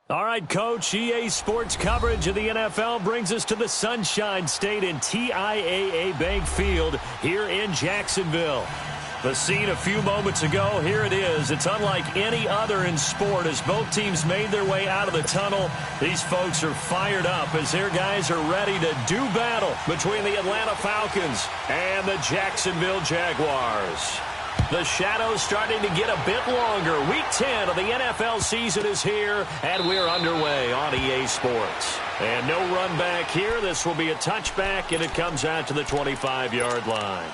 All right, Coach, EA Sports coverage of the NFL brings us to the Sunshine State in TIAA Bank Field here in Jacksonville. The scene a few moments ago, here it is. It's unlike any other in sport as both teams made their way out of the tunnel. These folks are fired up as their guys are ready to do battle between the Atlanta Falcons and the Jacksonville Jaguars. The shadow's starting to get a bit longer. Week 10 of the NFL season is here, and we're underway on EA Sports. And no run back here. This will be a touchback, and it comes out to the 25-yard line.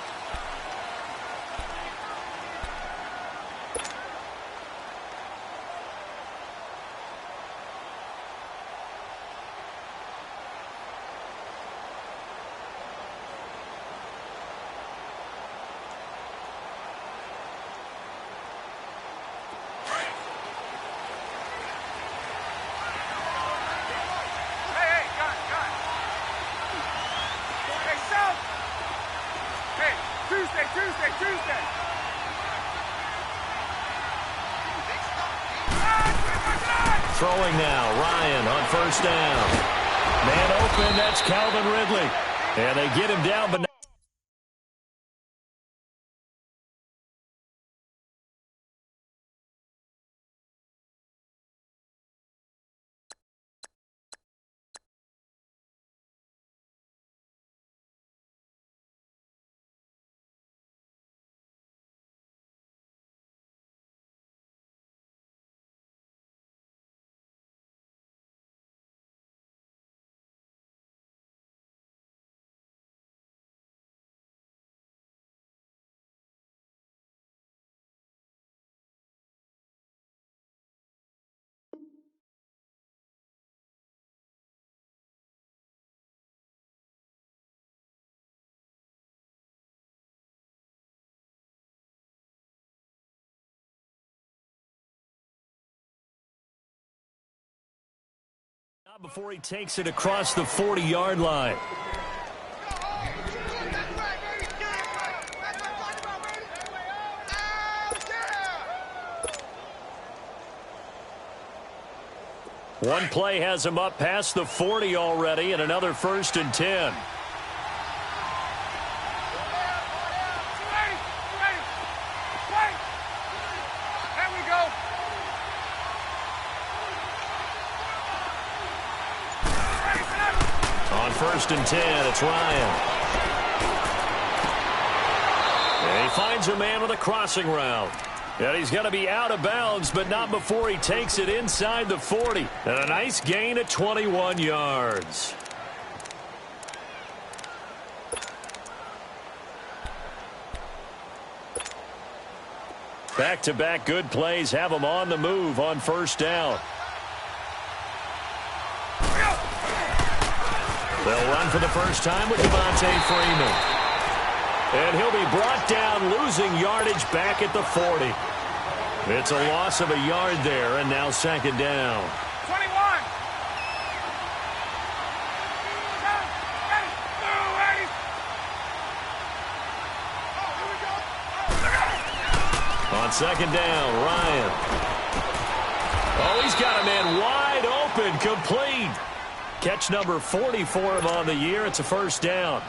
Tuesday. Throwing now, Ryan on first down. Man open, that's Calvin Ridley. And they get him down, but before he takes it across the 40-yard line. One play has him up past the 40 already, and another 1st and 10. On 1st and 10, it's Ryan. And he finds a man with a crossing route. And he's going to be out of bounds, but not before he takes it inside the 40. And a nice gain at 21 yards. Back-to-back good plays have him on the move on 1st down. They'll run for the first time with Devontae Freeman. And he'll be brought down, losing yardage back at the 40. It's a loss of a yard there, and now 2nd down. 21. On 2nd down, Ryan. Oh, he's got a man wide open, complete. Catch number 40 for him on the year. It's a 1st down.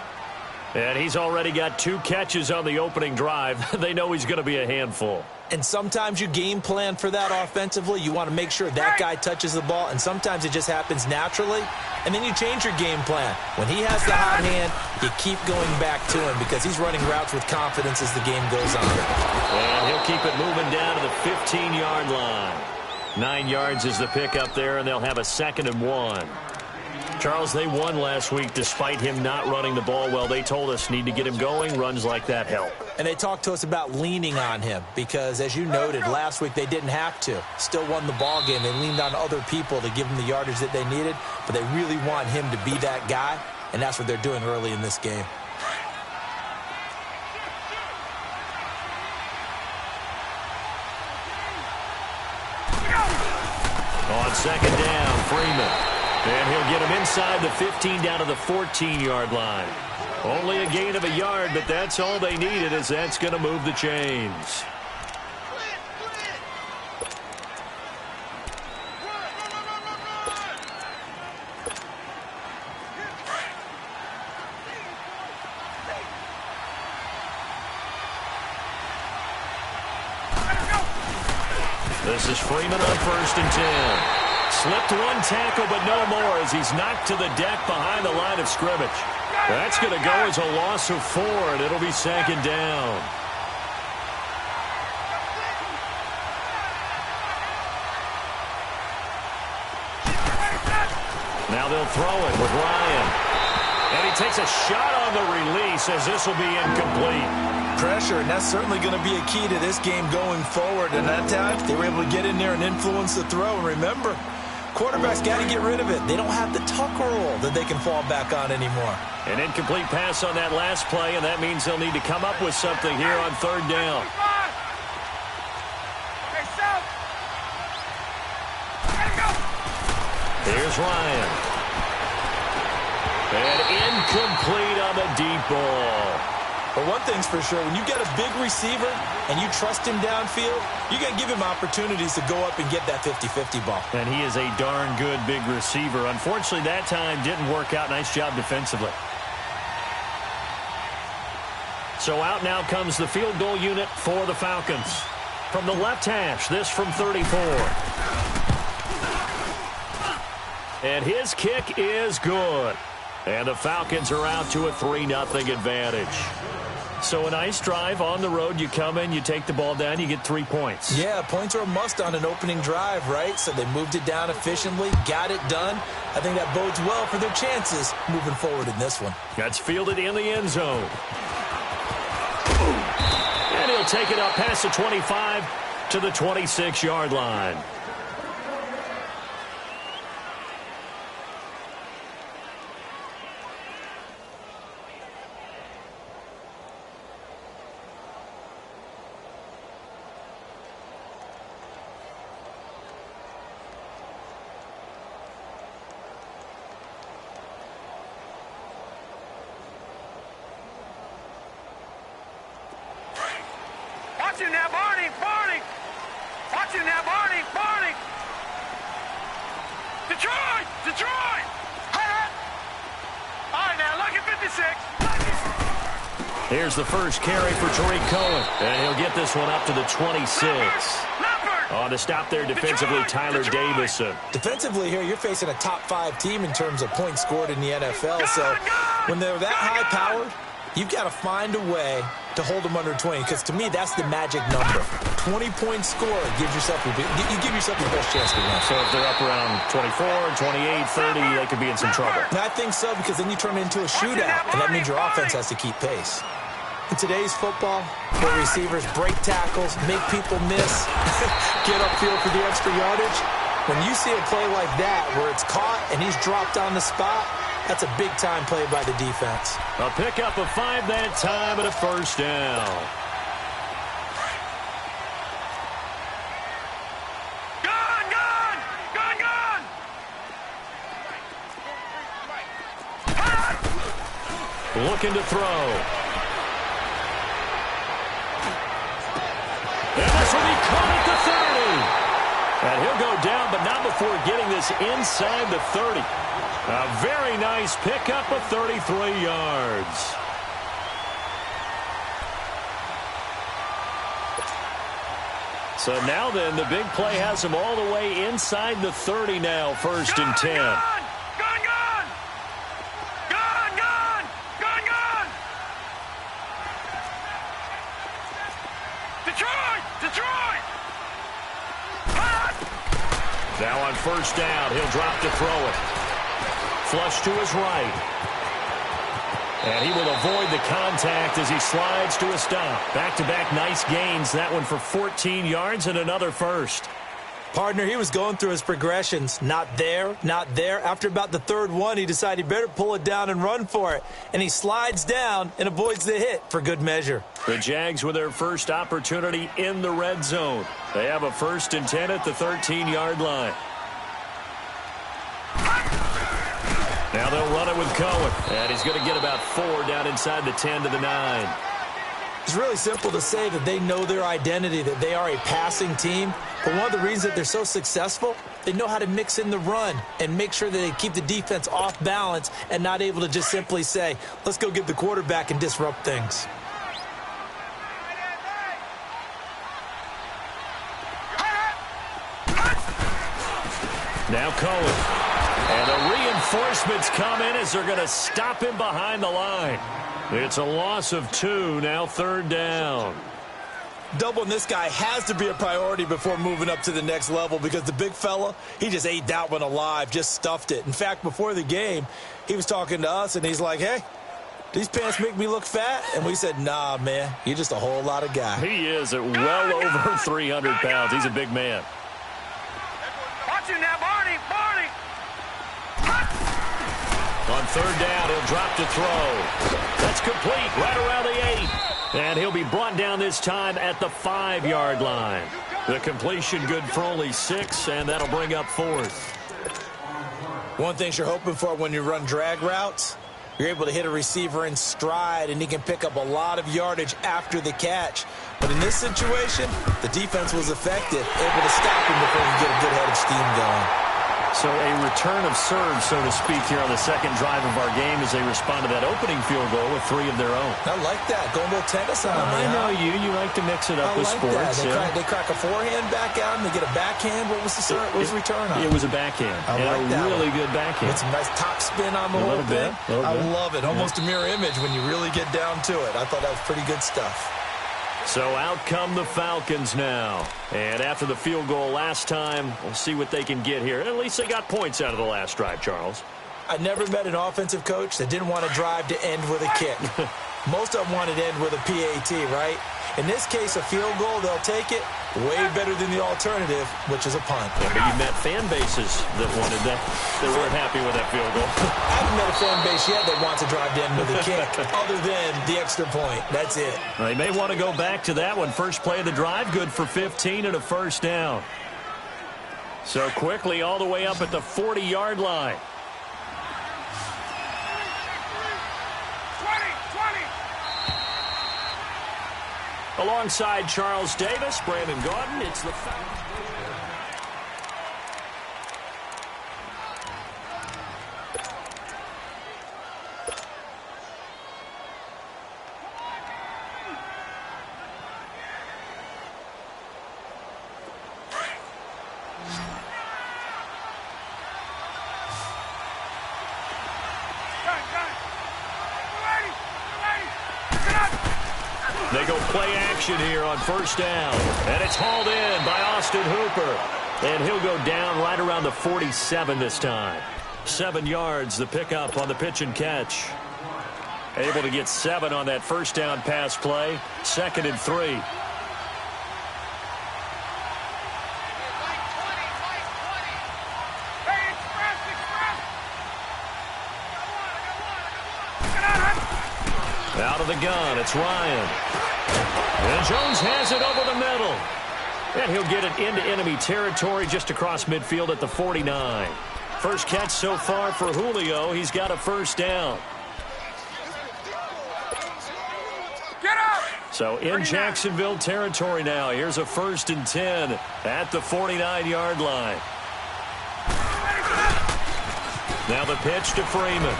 And he's already got 2 catches on the opening drive. They know he's going to be a handful. And sometimes you game plan for that offensively. You want to make sure that guy touches the ball, and sometimes it just happens naturally. And then you change your game plan. When he has the hot hand, you keep going back to him because he's running routes with confidence as the game goes on. And he'll keep it moving down to the 15-yard line. 9 yards is the pickup there, and they'll have a 2nd and 1. Charles, they won last week despite him not running the ball well. They told us need to get him going. Runs like that help. And they talked to us about leaning on him because, as you noted, last week they didn't have to. Still won the ball game. They leaned on other people to give them the yardage that they needed, but they really want him to be that guy, and that's what they're doing early in this game. On 2nd down, Freeman. And he'll get him inside the 15 down to the 14-yard line. Only a gain of a yard, but that's all they needed as that's going to move the chains. This is Freeman on 1st and 10. Slipped one tackle, but no more as he's knocked to the deck behind the line of scrimmage. That's going to go as a loss of 4, and it'll be 2nd down. Now they'll throw it with Ryan. And he takes a shot on the release as this will be incomplete. Pressure, and that's certainly going to be a key to this game going forward. And that time, they were able to get in there and influence the throw. And remember, quarterbacks got to get rid of it. They don't have the tuck roll that they can fall back on anymore. An incomplete pass on that last play, and that means they'll need to come up with something here on 3rd down. Here's Ryan. And incomplete on the deep ball. But one thing's for sure, when you get a big receiver and you trust him downfield, you got to give him opportunities to go up and get that 50-50 ball. And he is a darn good big receiver. Unfortunately, that time didn't work out. Nice job defensively. So out now comes the field goal unit for the Falcons. From the left hash, this from 34. And his kick is good. And the Falcons are out to a 3-0 advantage. So a nice drive on the road. You come in, you take the ball down, you get 3 points. Yeah, points are a must on an opening drive, right? So they moved it down efficiently, got it done. I think that bodes well for their chances moving forward in this one. That's fielded in the end zone. And he'll take it up past the 25 to the 26-yard line. Watching now, Barney, Barney. Watching now, Barney, Barney. Detroit, Detroit. All right, now, look at 56. Here's the first carry for Tariq Cohen. And he'll get this one up to the 26. On to stop there defensively, Tyler Davison. Defensively here, you're facing a top 5 team in terms of points scored in the NFL. So when they're that high-powered, you've got to find a way to hold them under 20, because to me, that's the magic number. 20-point score gives yourself you give yourself your best chance to win. So if they're up around 24, 28, 30, they could be in some trouble. And I think so, because then you turn it into a shootout, and that means your offense has to keep pace. In today's football, where receivers break tackles, make people miss, get upfield for the extra yardage, when you see a play like that where it's caught and he's dropped on the spot, that's a big-time play by the defense. A pickup of 5 that time and a first down. Gone, gone, gone, gone. Looking to throw. And this will be caught at the 30. And he'll go down, but not before getting this inside the 30. A very nice pickup of 33 yards. So now then, the big play has him all the way inside the 30 now, 1st and 10. Gone, gone, gone. Gone, gone, gone, gone. Detroit, Detroit. Now on 1st down, he'll drop to throw it. Flush to his right. And he will avoid the contact as he slides to a stop. Back-to-back nice gains. That one for 14 yards and another first. Partner, he was going through his progressions. Not there, not there. After about the 3rd one, he decided he better pull it down and run for it. And he slides down and avoids the hit for good measure. The Jags with their first opportunity in the red zone. They have a 1st and 10 at the 13-yard line. Now they'll run it with Cohen. And he's going to get about 4 down inside the 10 to the 9. It's really simple to say that they know their identity, that they are a passing team. But one of the reasons that they're so successful, they know how to mix in the run and make sure that they keep the defense off balance and not able to just simply say, let's go get the quarterback and disrupt things. Now Cohen. And the reinforcements come in as they're going to stop him behind the line. It's a loss of 2, now 3rd down. Doubling this guy has to be a priority before moving up to the next level because the big fella, he just ate that one alive, just stuffed it. In fact, before the game, he was talking to us, and he's like, hey, these pants make me look fat? And we said, nah, man, you're just a whole lot of guy. He is at well over 300 pounds. He's a big man. Watch him now, Barney. On 3rd down, he'll drop to throw. That's complete right around the 8. And he'll be brought down this time at the 5-yard line. The completion good for only 6, and that'll bring up 4th. One thing you're hoping for when you run drag routes, you're able to hit a receiver in stride, and he can pick up a lot of yardage after the catch. But in this situation, the defense was effective, able to stop him before he get a good head of steam going. So a return of serve, so to speak, here on the second drive of our game as they respond to that opening field goal with 3 of their own. I like that. Going a little tennis on me. I know you. You like to mix it up with sports. They crack a forehand back out, and they get a backhand. What was the return on? It was a backhand. I like that. Really good backhand. With some nice top spin on the whole thing. I love it. Almost a mirror image when you really get down to it. I thought that was pretty good stuff. So out come the Falcons now. And after the field goal last time, we'll see what they can get here. At least they got points out of the last drive, Charles. I never met an offensive coach that didn't want to drive to end with a kick. Most of them wanted to end with a PAT, right? In this case, a field goal, they'll take it. Way better than the alternative, which is a punt. Yeah, but you met fan bases that wanted that. They weren't happy with that field goal. I haven't met a fan base yet that wants to drive to end with a kick, other than the extra point. That's it. They may want to go back to that one. First play of the drive, good for 15 and a 1st down. So quickly all the way up at the 40-yard line. 20. Alongside Charles Davis, Brandon Gordon, it's the Falcons. They go play action here on 1st down. And it's hauled in by Austin Hooper. And he'll go down right around the 47 this time. 7 yards, the pickup on the pitch and catch. Able to get 7 on that 1st down pass play. 2nd and 3. Out of the gun, it's Ryan. And Jones has it over the middle. And he'll get it into enemy territory just across midfield at the 49. First catch so far for Julio. He's got a 1st down. Get up! So in Jacksonville territory now. Here's a 1st and 10 at the 49-yard line. Now the pitch to Freeman.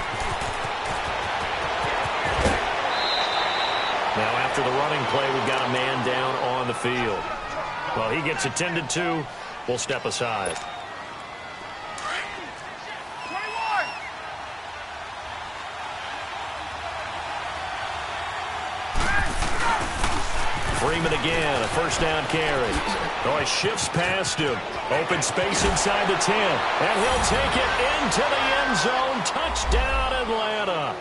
Now after the running play, we've got a man down on the field. Well, he gets attended to. We'll step aside. 21. Freeman again, a 1st down carry. Oh, he shifts past him. Open space inside the 10. And he'll take it into the end zone. Touchdown, Atlanta.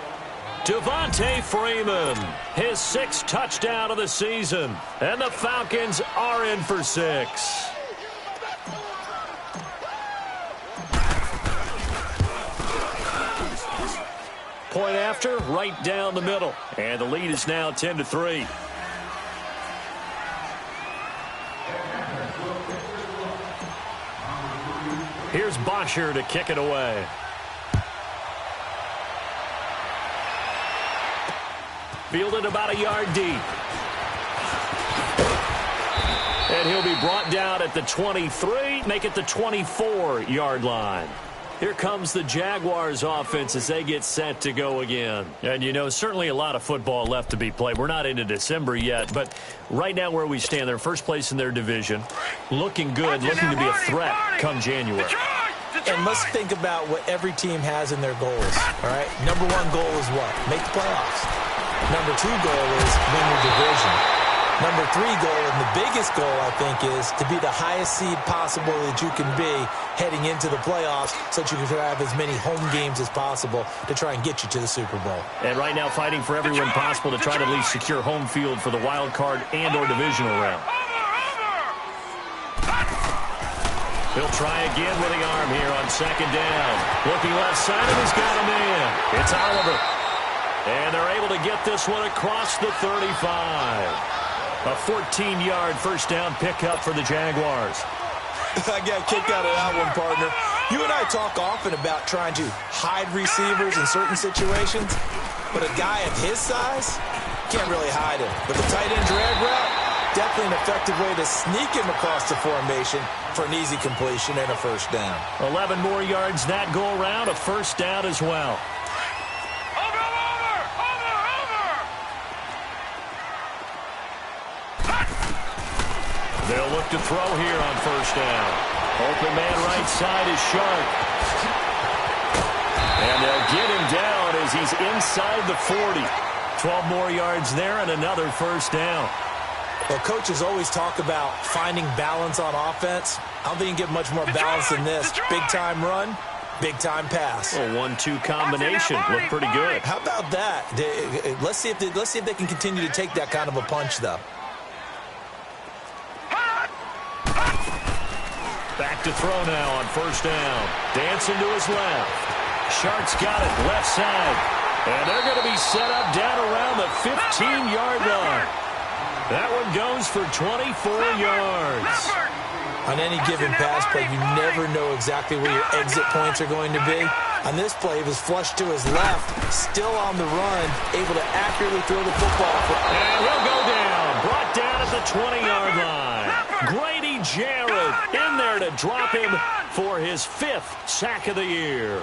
Devontae Freeman, his 6th touchdown of the season. And the Falcons are in for 6. Point after, right down the middle. And the lead is now 10-3. Here's Bosher to kick it away. Fielded about a yard deep. And he'll be brought down at the 23, make it the 24-yard line. Here comes the Jaguars offense as they get set to go again. And, you know, certainly a lot of football left to be played. We're not into December yet, but right now where we stand, they're first place in their division. Looking good, looking to be a threat come January. And let's think about what every team has in their goals, all right? Number one goal is what? Make the playoffs. Number two goal is win your division. Number three goal, and the biggest goal, I think, is to be the highest seed possible that you can be heading into the playoffs so that you can have as many home games as possible to try and get you to the Super Bowl. And right now fighting for every win possible to try to at least secure home field for the wild card and or divisional round. He'll try again with the arm here on second down. Looking left side, and he's got him in. It's Oliver. And they're able to get this one across the 35. A 14-yard first down pickup for the Jaguars. I got a kick out of that one, partner. You and I talk often about trying to hide receivers in certain situations, but a guy of his size can't really hide him. But the tight end drag route, definitely an effective way to sneak him across the formation for an easy completion and a first down. 11 more yards that go around, a first down as well. They'll look to throw here on first down. Open man right side is Sharp. And they'll get him down as he's inside the 40. 12 more yards there and another first down. Well, coaches always talk about finding balance on offense. I don't think you can get much more balance than this. Big-time run, big-time pass. A 1-2 combination. Looked pretty good. How about that? Let's see if they can continue to take that kind of a punch, though. Back to throw now on first down. Dancing to his left. Shark's got it left side. And they're going to be set up down around the 15-yard line. That one goes for 24 yards. On any given pass play, you never know exactly where your exit points are going to be. On this play, he was flushed to his left, still on the run, able to accurately throw the football. And he'll go down. Brought down at the 20-yard line. Grady Jarrett in there to drop him for his 5th sack of the year.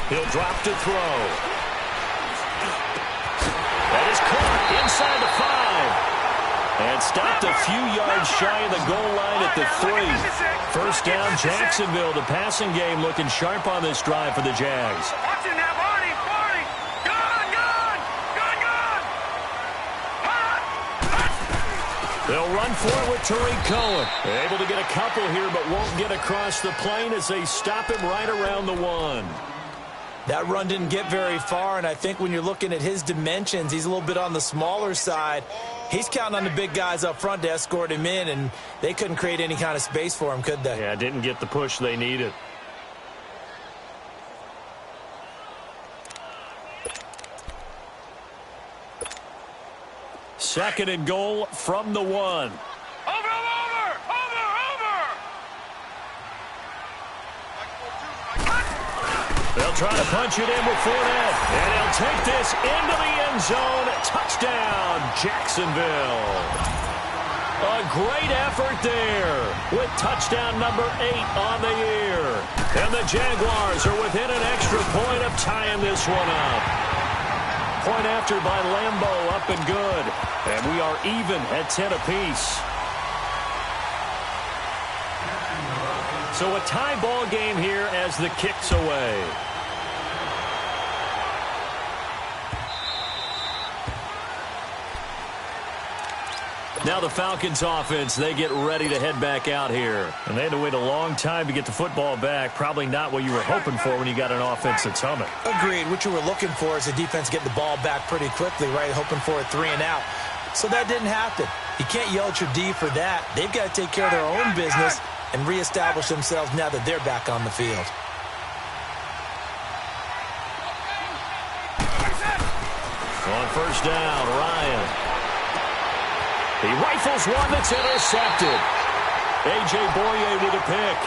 He'll drop to throw. That is caught inside the 5. And stopped a few yards shy of the goal line at the 3. First down, Jacksonville. The passing game looking sharp on this drive for the Jags. They'll run for it with Tariq Cohen. They're able to get a couple here, but won't get across the plane as they stop him right around the 1. That run didn't get very far, and I think when you're looking at his dimensions, he's a little bit on the smaller side. He's counting on the big guys up front to escort him in, and they couldn't create any kind of space for him, could they? Yeah, didn't get the push they needed. Second and goal from the 1. They'll try to punch it in with Fournette. And he'll take this into the end zone. Touchdown, Jacksonville. A great effort there with touchdown number 8 on the year. And the Jaguars are within an extra point of tying this one up. Point after by Lambeau, up and good. And we are even at 10 apiece. So a tie ball game here as the kick's away. Now the Falcons offense, they get ready to head back out here. And they had to wait a long time to get the football back. Probably not what you were hoping for when you got an offense that's humming. Agreed. What you were looking for is the defense getting the ball back pretty quickly, right? Hoping for a 3 and out. So that didn't happen. You can't yell at your D for that. They've got to take care of their own business and reestablish themselves now that they're back on the field. On first down, Ryan. He rifles one that's intercepted. A.J. Boye with a pick.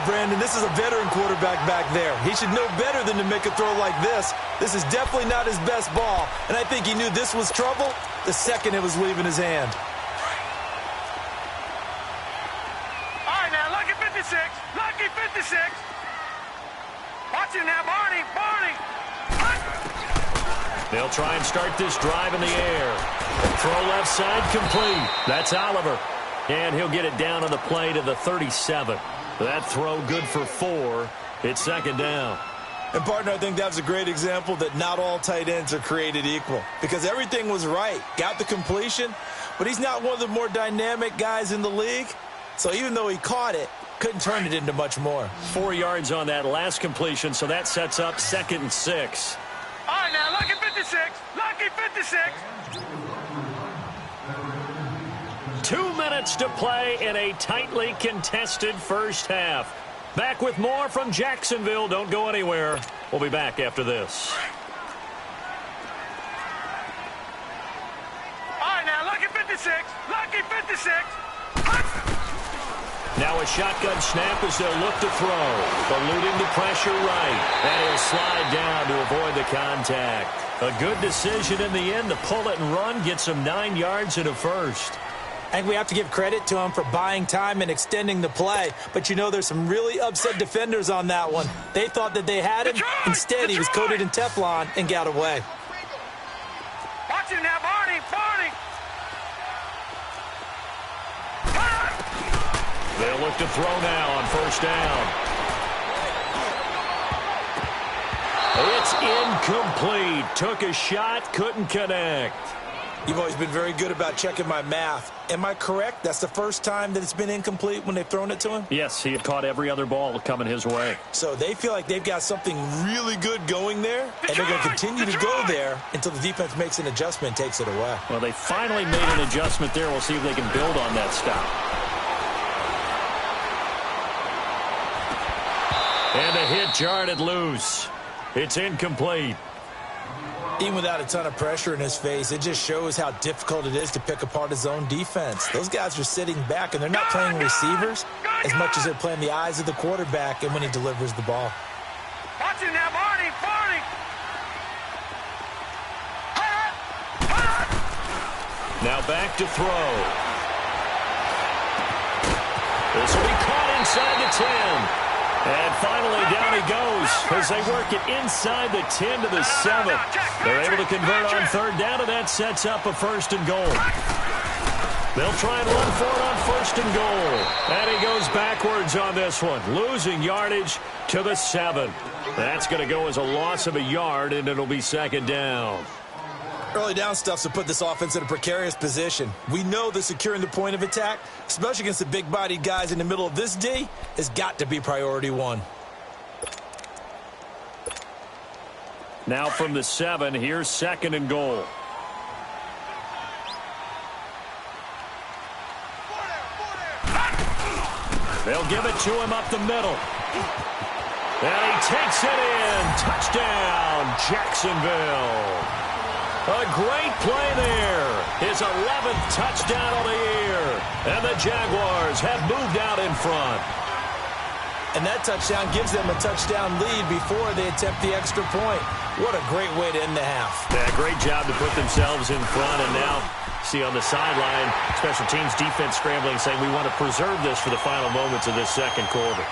Brandon, this is a veteran quarterback back there. He should know better than to make a throw like this. This is definitely not his best ball, and I think he knew this was trouble the second it was leaving his hand. All right, now, lucky 56. Lucky 56. Watch it now, Barney. Barney. They'll try and start this drive in the air. Throw left side complete. That's Oliver. And he'll get it down on the play to the 37. That throw good for 4. It's second down. And, partner, I think that's a great example that not all tight ends are created equal. Because everything was right. Got the completion, but he's not one of the more dynamic guys in the league. So even though he caught it, couldn't turn it into much more. 4 yards on that last completion, so that sets up 2nd and 6. All right, now, lucky 56. Lucky 56. 2 minutes to play in a tightly contested first half. Back with more from Jacksonville. Don't go anywhere. We'll be back after this. All right, now, lucky 56. Lucky 56. Now a shotgun snap as they'll look to throw. Eluding the pressure right. And he'll slide down to avoid the contact. A good decision in the end to pull it and run. Gets him 9 yards and a first. I think we have to give credit to him for buying time and extending the play. But, you know, there's some really upset defenders on that one. They thought that they had him. Instead, he was coated in Teflon and got away. Watch him now, Barney. Barney. They'll look to throw now on first down. It's incomplete. Took a shot, couldn't connect. You've always been very good about checking my math. Am I correct? That's the first time that it's been incomplete when they've thrown it to him? Yes, he had caught every other ball coming his way. So they feel like they've got something really good going there, and they're going to continue to go there until the defense makes an adjustment and takes it away. Well, they finally made an adjustment there. We'll see if they can build on that stop. And the hit jarred it loose. It's incomplete. Even without a ton of pressure in his face, it just shows how difficult it is to pick apart his own defense. Those guys are sitting back, and they're not playing receivers as much as they're playing the eyes of the quarterback and when he delivers the ball. Watch him now, Barney. Barney. Now back to throw. This will be caught inside the 10. And finally, down he goes as they work it inside the 10 to the 7. They're able to convert on third down, and that sets up a 1st and goal. They'll try and run for it on 1st and goal. And he goes backwards on this one, losing yardage to the 7. That's going to go as a loss of a yard, and it'll be 2nd down. Early down stuff's to put this offense in a precarious position. We know that securing the point of attack, especially against the big-bodied guys in the middle of this D, has got to be priority 1. Now from the 7, here's 2nd and goal. They'll give it to him up the middle. And he takes it in. Touchdown, Jacksonville. A great play there. His 11th touchdown of the year. And the Jaguars have moved out in front. And that touchdown gives them a touchdown lead before they attempt the extra point. What a great way to end the half. Yeah, great job to put themselves in front. And now, see on the sideline, special teams defense scrambling, saying we want to preserve this for the final moments of this second quarter.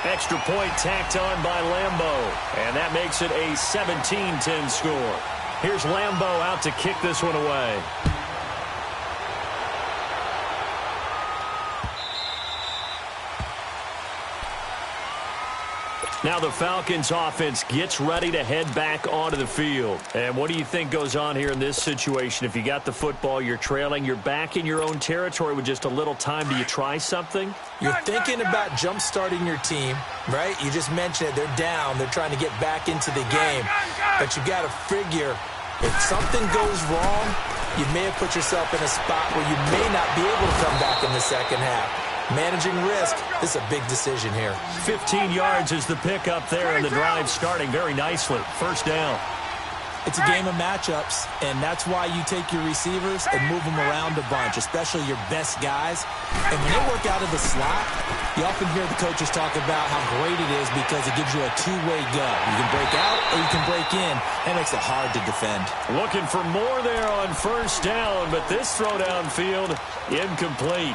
Extra point tacked on by Lambo. And that makes it a 17-10 score. Here's Lambo out to kick this one away. Now the Falcons offense gets ready to head back onto the field. And what do you think goes on here in this situation? If you got the football, you're trailing, you're back in your own territory with just a little time. Do you try something? You're thinking about jump-starting your team, right? You just mentioned it. They're down. They're trying to get back into the game. But you got to figure if something goes wrong, you may have put yourself in a spot where you may not be able to come back in the second half. Managing risk, this is a big decision here. 15 yards is the pickup there, and the drive starting very nicely. First down. It's a game of matchups, and that's why you take your receivers and move them around a bunch, especially your best guys. And when they work out of the slot, you often hear the coaches talk about how great it is because it gives you a two-way go. You can break out or you can break in. That makes it hard to defend. Looking for more there on first down, but this throw downfield incomplete.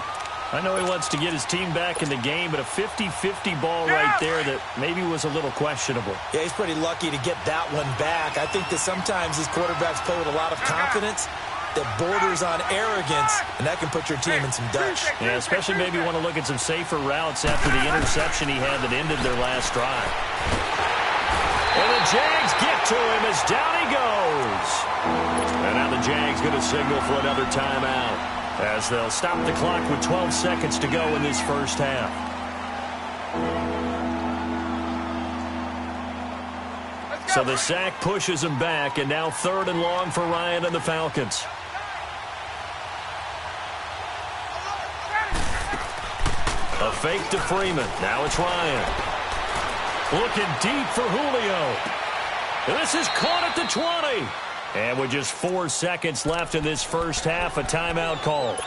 I know he wants to get his team back in the game, but a 50-50 ball right there that maybe was a little questionable. Yeah, he's pretty lucky to get that one back. I think that sometimes these quarterbacks play with a lot of confidence that borders on arrogance, and that can put your team in some Dutch. Yeah, especially maybe want to look at some safer routes after the interception he had that ended their last drive. And the Jags get to him as down he goes. And now the Jags going to signal for another timeout, as they'll stop the clock with 12 seconds to go in this first half. So the sack pushes him back, and now 3rd and long for Ryan and the Falcons. A fake to Freeman. Now it's Ryan. Looking deep for Julio. And this is caught at the 20. And with just 4 seconds left in this first half, a timeout call.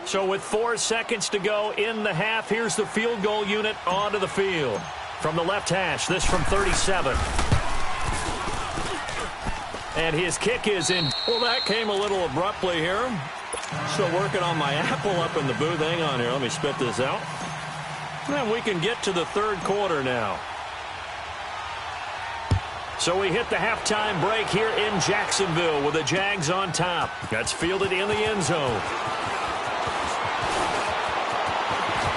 So with 4 seconds to go in the half, here's the field goal unit onto the field. From the left hash, this from 37. And his kick is in. Well, that came a little abruptly here. Still working on my apple up in the booth. Hang on here. Let me spit this out. And we can get to the 3rd quarter now. So we hit the halftime break here in Jacksonville with the Jags on top. That's fielded in the end zone.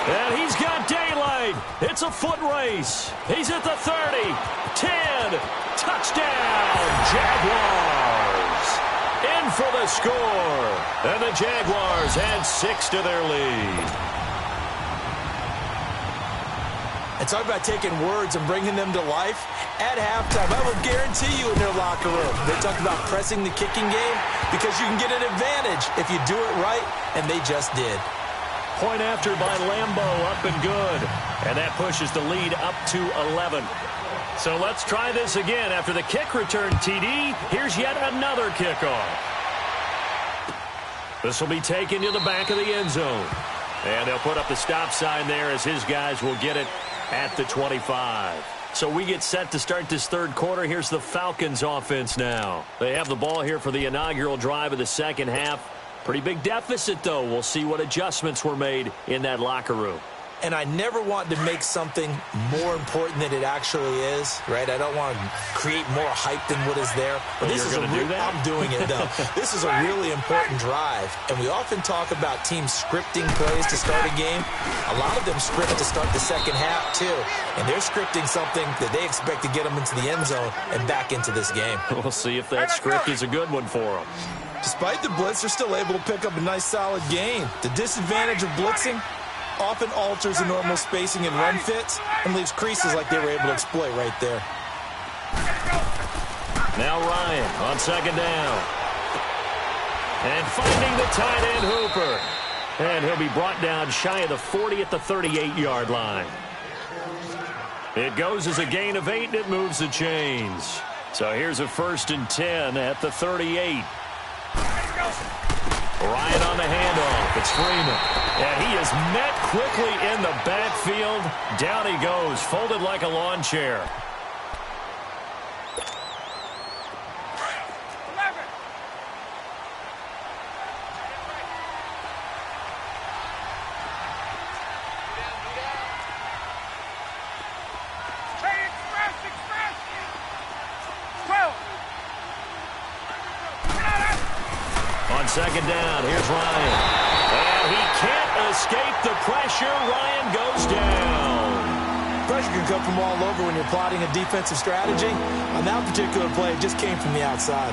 And he's got daylight. It's a foot race. He's at the 30, 10, touchdown, Jaguars. In for the score. And the Jaguars add 6 to their lead. And talk about taking words and bringing them to life. At halftime, I will guarantee you in their locker room, they talk about pressing the kicking game because you can get an advantage if you do it right, and they just did. Point after by Lambeau, up and good. And that pushes the lead up to 11. So let's try this again. After the kick return TD, here's yet another kickoff. This will be taken to the back of the end zone. And they'll put up the stop sign there as his guys will get it at the 25. So we get set to start this 3rd quarter. Here's the Falcons offense now. They have the ball here for the inaugural drive of the second half. Pretty big deficit, though. We'll see what adjustments were made in that locker room. And I never want to make something more important than it actually is, right? I don't want to create more hype than what is there. But this is I'm doing it, though. This is a really important drive. And we often talk about teams scripting plays to start a game. A lot of them script to start the second half, too. And they're scripting something that they expect to get them into the end zone and back into this game. We'll see if that script is a good one for them. Despite the blitz, they're still able to pick up a nice, solid gain. The disadvantage of blitzing often alters the normal spacing and run fits and leaves creases like they were able to exploit right there. Now Ryan on 2nd down. And finding the tight end Hooper. And he'll be brought down shy of the 40 at the 38-yard line. It goes as a gain of 8, and it moves the chains. So here's a 1st and 10 at the 38. Ryan on the handoff. It's Freeman. And he is met quickly in the backfield. Down he goes, folded like a lawn chair. On 2nd down, here's Ryan. And he can't escape the pressure. Ryan goes down. Pressure can come from all over when you're plotting a defensive strategy. On that particular play, it just came from the outside.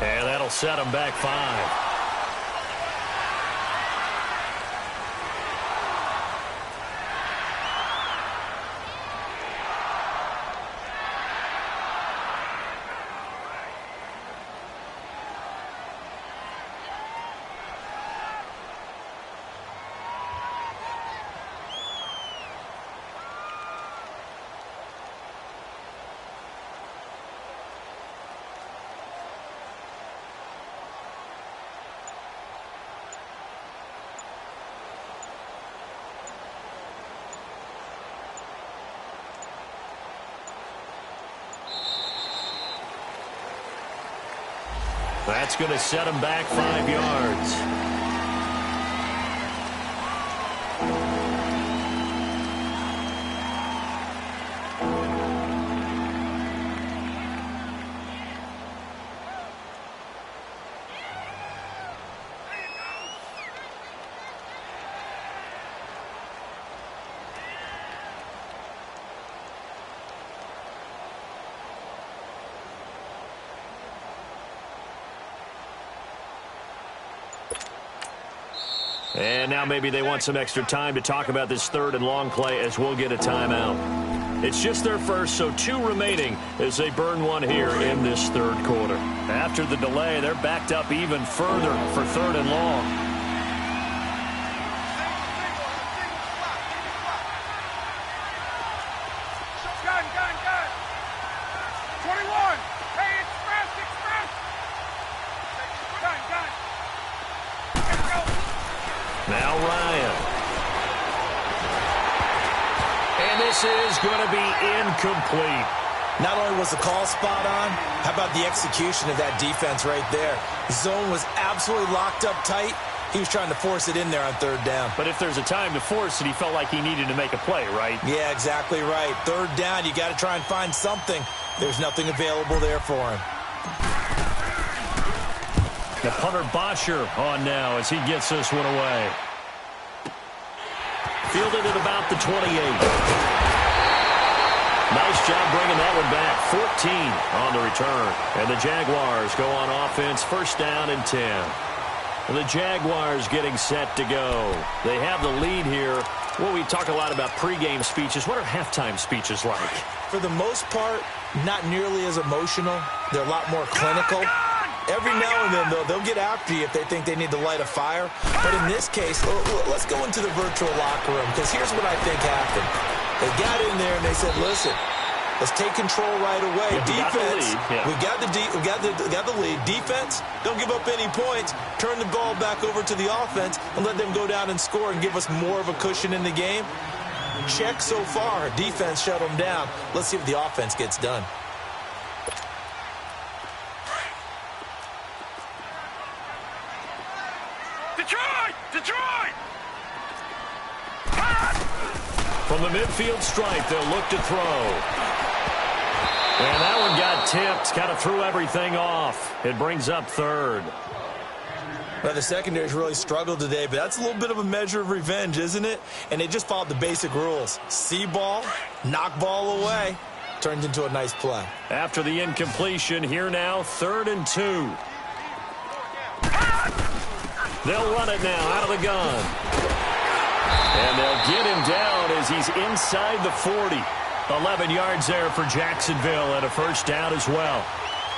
And that'll set him back 5. That's going to set him back 5 yards. And now maybe they want some extra time to talk about this third and long play as we'll get a timeout. It's just their first, so 2 remaining as they burn one here in this third quarter. After the delay, they're backed up even further for third and long. Gun. 21. Hey, express. Gun. Let's go. Now Ryan. And this is going to be incomplete. Not only was the call spot on, how about the execution of that defense right there? The zone was absolutely locked up tight. He was trying to force it in there on third down. But if there's a time to force it, he felt like he needed to make a play, right? Yeah, exactly right. Third down, you got to try and find something. There's nothing available there for him. The punter Bosher on now as he gets this one away. Fielded at about the 28. Nice job bringing that one back. 14 on the return. And the Jaguars go on offense, first down and 10. And the Jaguars getting set to go. They have the lead here. Well, we talk a lot about pregame speeches. What are halftime speeches like? For the most part, not nearly as emotional. They're a lot more clinical. Every now and then, though, they'll get after you if they think they need to light a fire. But in this case, let's go into the virtual locker room, because here's what I think happened. They got in there and they said, listen, let's take control right away. Defense, we got the lead. Defense, don't give up any points. Turn the ball back over to the offense and let them go down and score and give us more of a cushion in the game. Check so far. Defense shut them down. Let's see if the offense gets done. Detroit! From the midfield stripe, they'll look to throw. And that one got tipped. Kind of threw everything off. It brings up third. Well, the secondary's really struggled today, but that's a little bit of a measure of revenge, isn't it? And they just followed the basic rules. See ball, knock ball away. Turned into a nice play. After the incompletion, here now, 3rd and 2. They'll run it now out of the gun. And they'll get him down as he's inside the 40. 11 yards there for Jacksonville and a first down as well.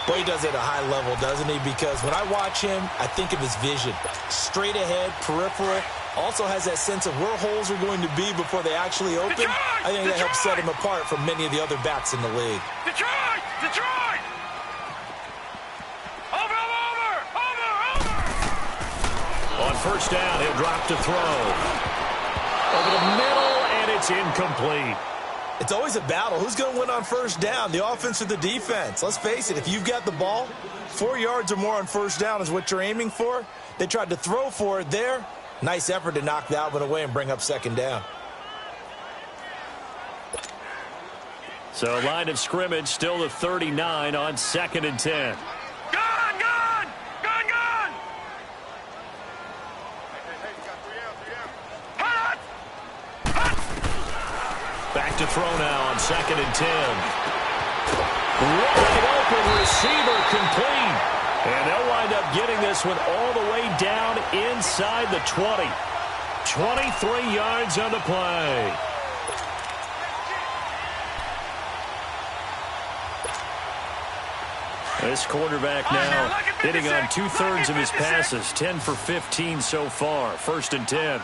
Boy, he does it at a high level, doesn't he? Because when I watch him, I think of his vision. Straight ahead, peripheral. Also has that sense of where holes are going to be before they actually open. I think that helps set him apart from many of the other backs in the league. Detroit! On first down, he'll drop to throw. Over the middle, and it's incomplete. It's always a battle. Who's going to win on first down, the offense or the defense? Let's face it, if you've got the ball, 4 yards or more on first down is what you're aiming for. They tried to throw for it there. Nice effort to knock that one away and bring up second down. So line of scrimmage still to 39 on 2nd and 10. Back to throw now on 2nd and 10. Wide open receiver complete. And they'll wind up getting this one all the way down inside the 20. 23 yards on the play. This quarterback now hitting on 2/3 of his passes. 10 for 15 so far. 1st and 10.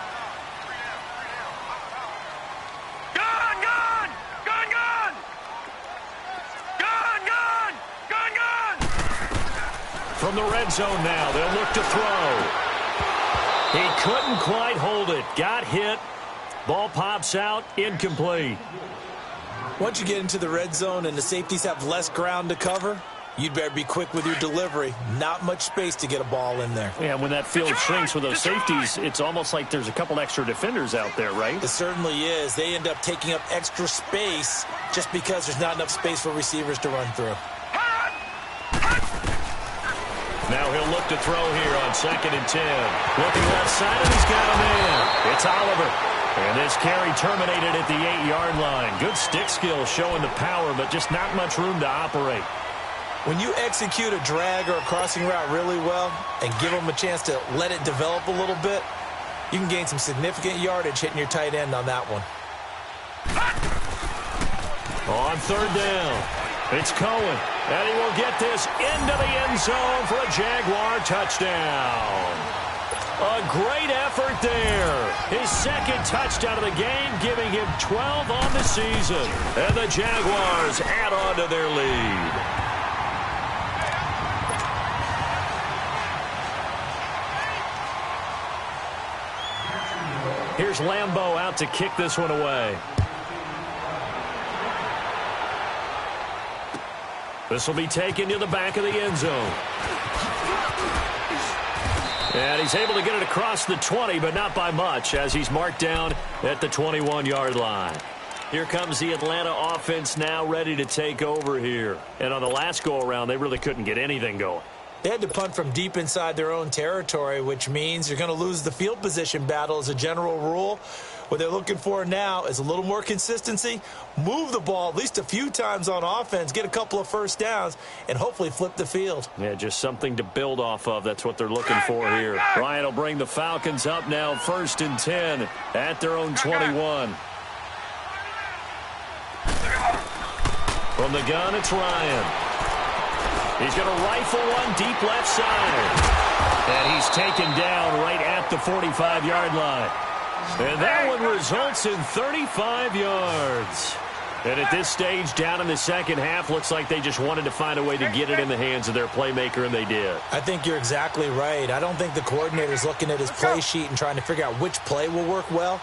From the red zone now, they'll look to throw. He couldn't quite hold it. Got hit. Ball pops out. Incomplete. Once you get into the red zone and the safeties have less ground to cover, You'd better be quick with your delivery. Not much space to get a ball in there. Yeah, when that field shrinks with those safeties, it's almost like there's a couple extra defenders out there, right? It certainly is. They end up taking up extra space just because there's not enough space for receivers to run through. Now he'll look to throw here on 2nd and 10. Looking left side, and he's got him in. It's Oliver. And this carry terminated at the 8-yard line. Good stick skill showing the power, but just not much room to operate. When you execute a drag or a crossing route really well and give them a chance to let it develop a little bit, you can gain some significant yardage hitting your tight end on that one. On 3rd down, it's Cohen. And he will get this into the end zone for a Jaguar touchdown. A great effort there. His 2nd touchdown of the game, giving him 12 on the season. And the Jaguars add on to their lead. Here's Lambeau out to kick this one away. This will be taken to the back of the end zone. And he's able to get it across the 20, but not by much, as he's marked down at the 21-yard line. Here comes the Atlanta offense now ready to take over here. And on the last go-around, they really couldn't get anything going. They had to punt from deep inside their own territory, which means you're going to lose the field position battle as a general rule. What they're looking for now is a little more consistency, move the ball at least a few times on offense, get a couple of first downs, and hopefully flip the field. Yeah, just something to build off of. That's what they're looking for here. Ryan will bring the Falcons up now 1st and 10 at their own 21. From the gun, it's Ryan. He's going to rifle one deep left side. And he's taken down right at the 45-yard line. And that one results in 35 yards. And at this stage, down in the second half, looks like they just wanted to find a way to get it in the hands of their playmaker, and they did. I think you're exactly right. I don't think the coordinator's looking at his play sheet and trying to figure out which play will work well.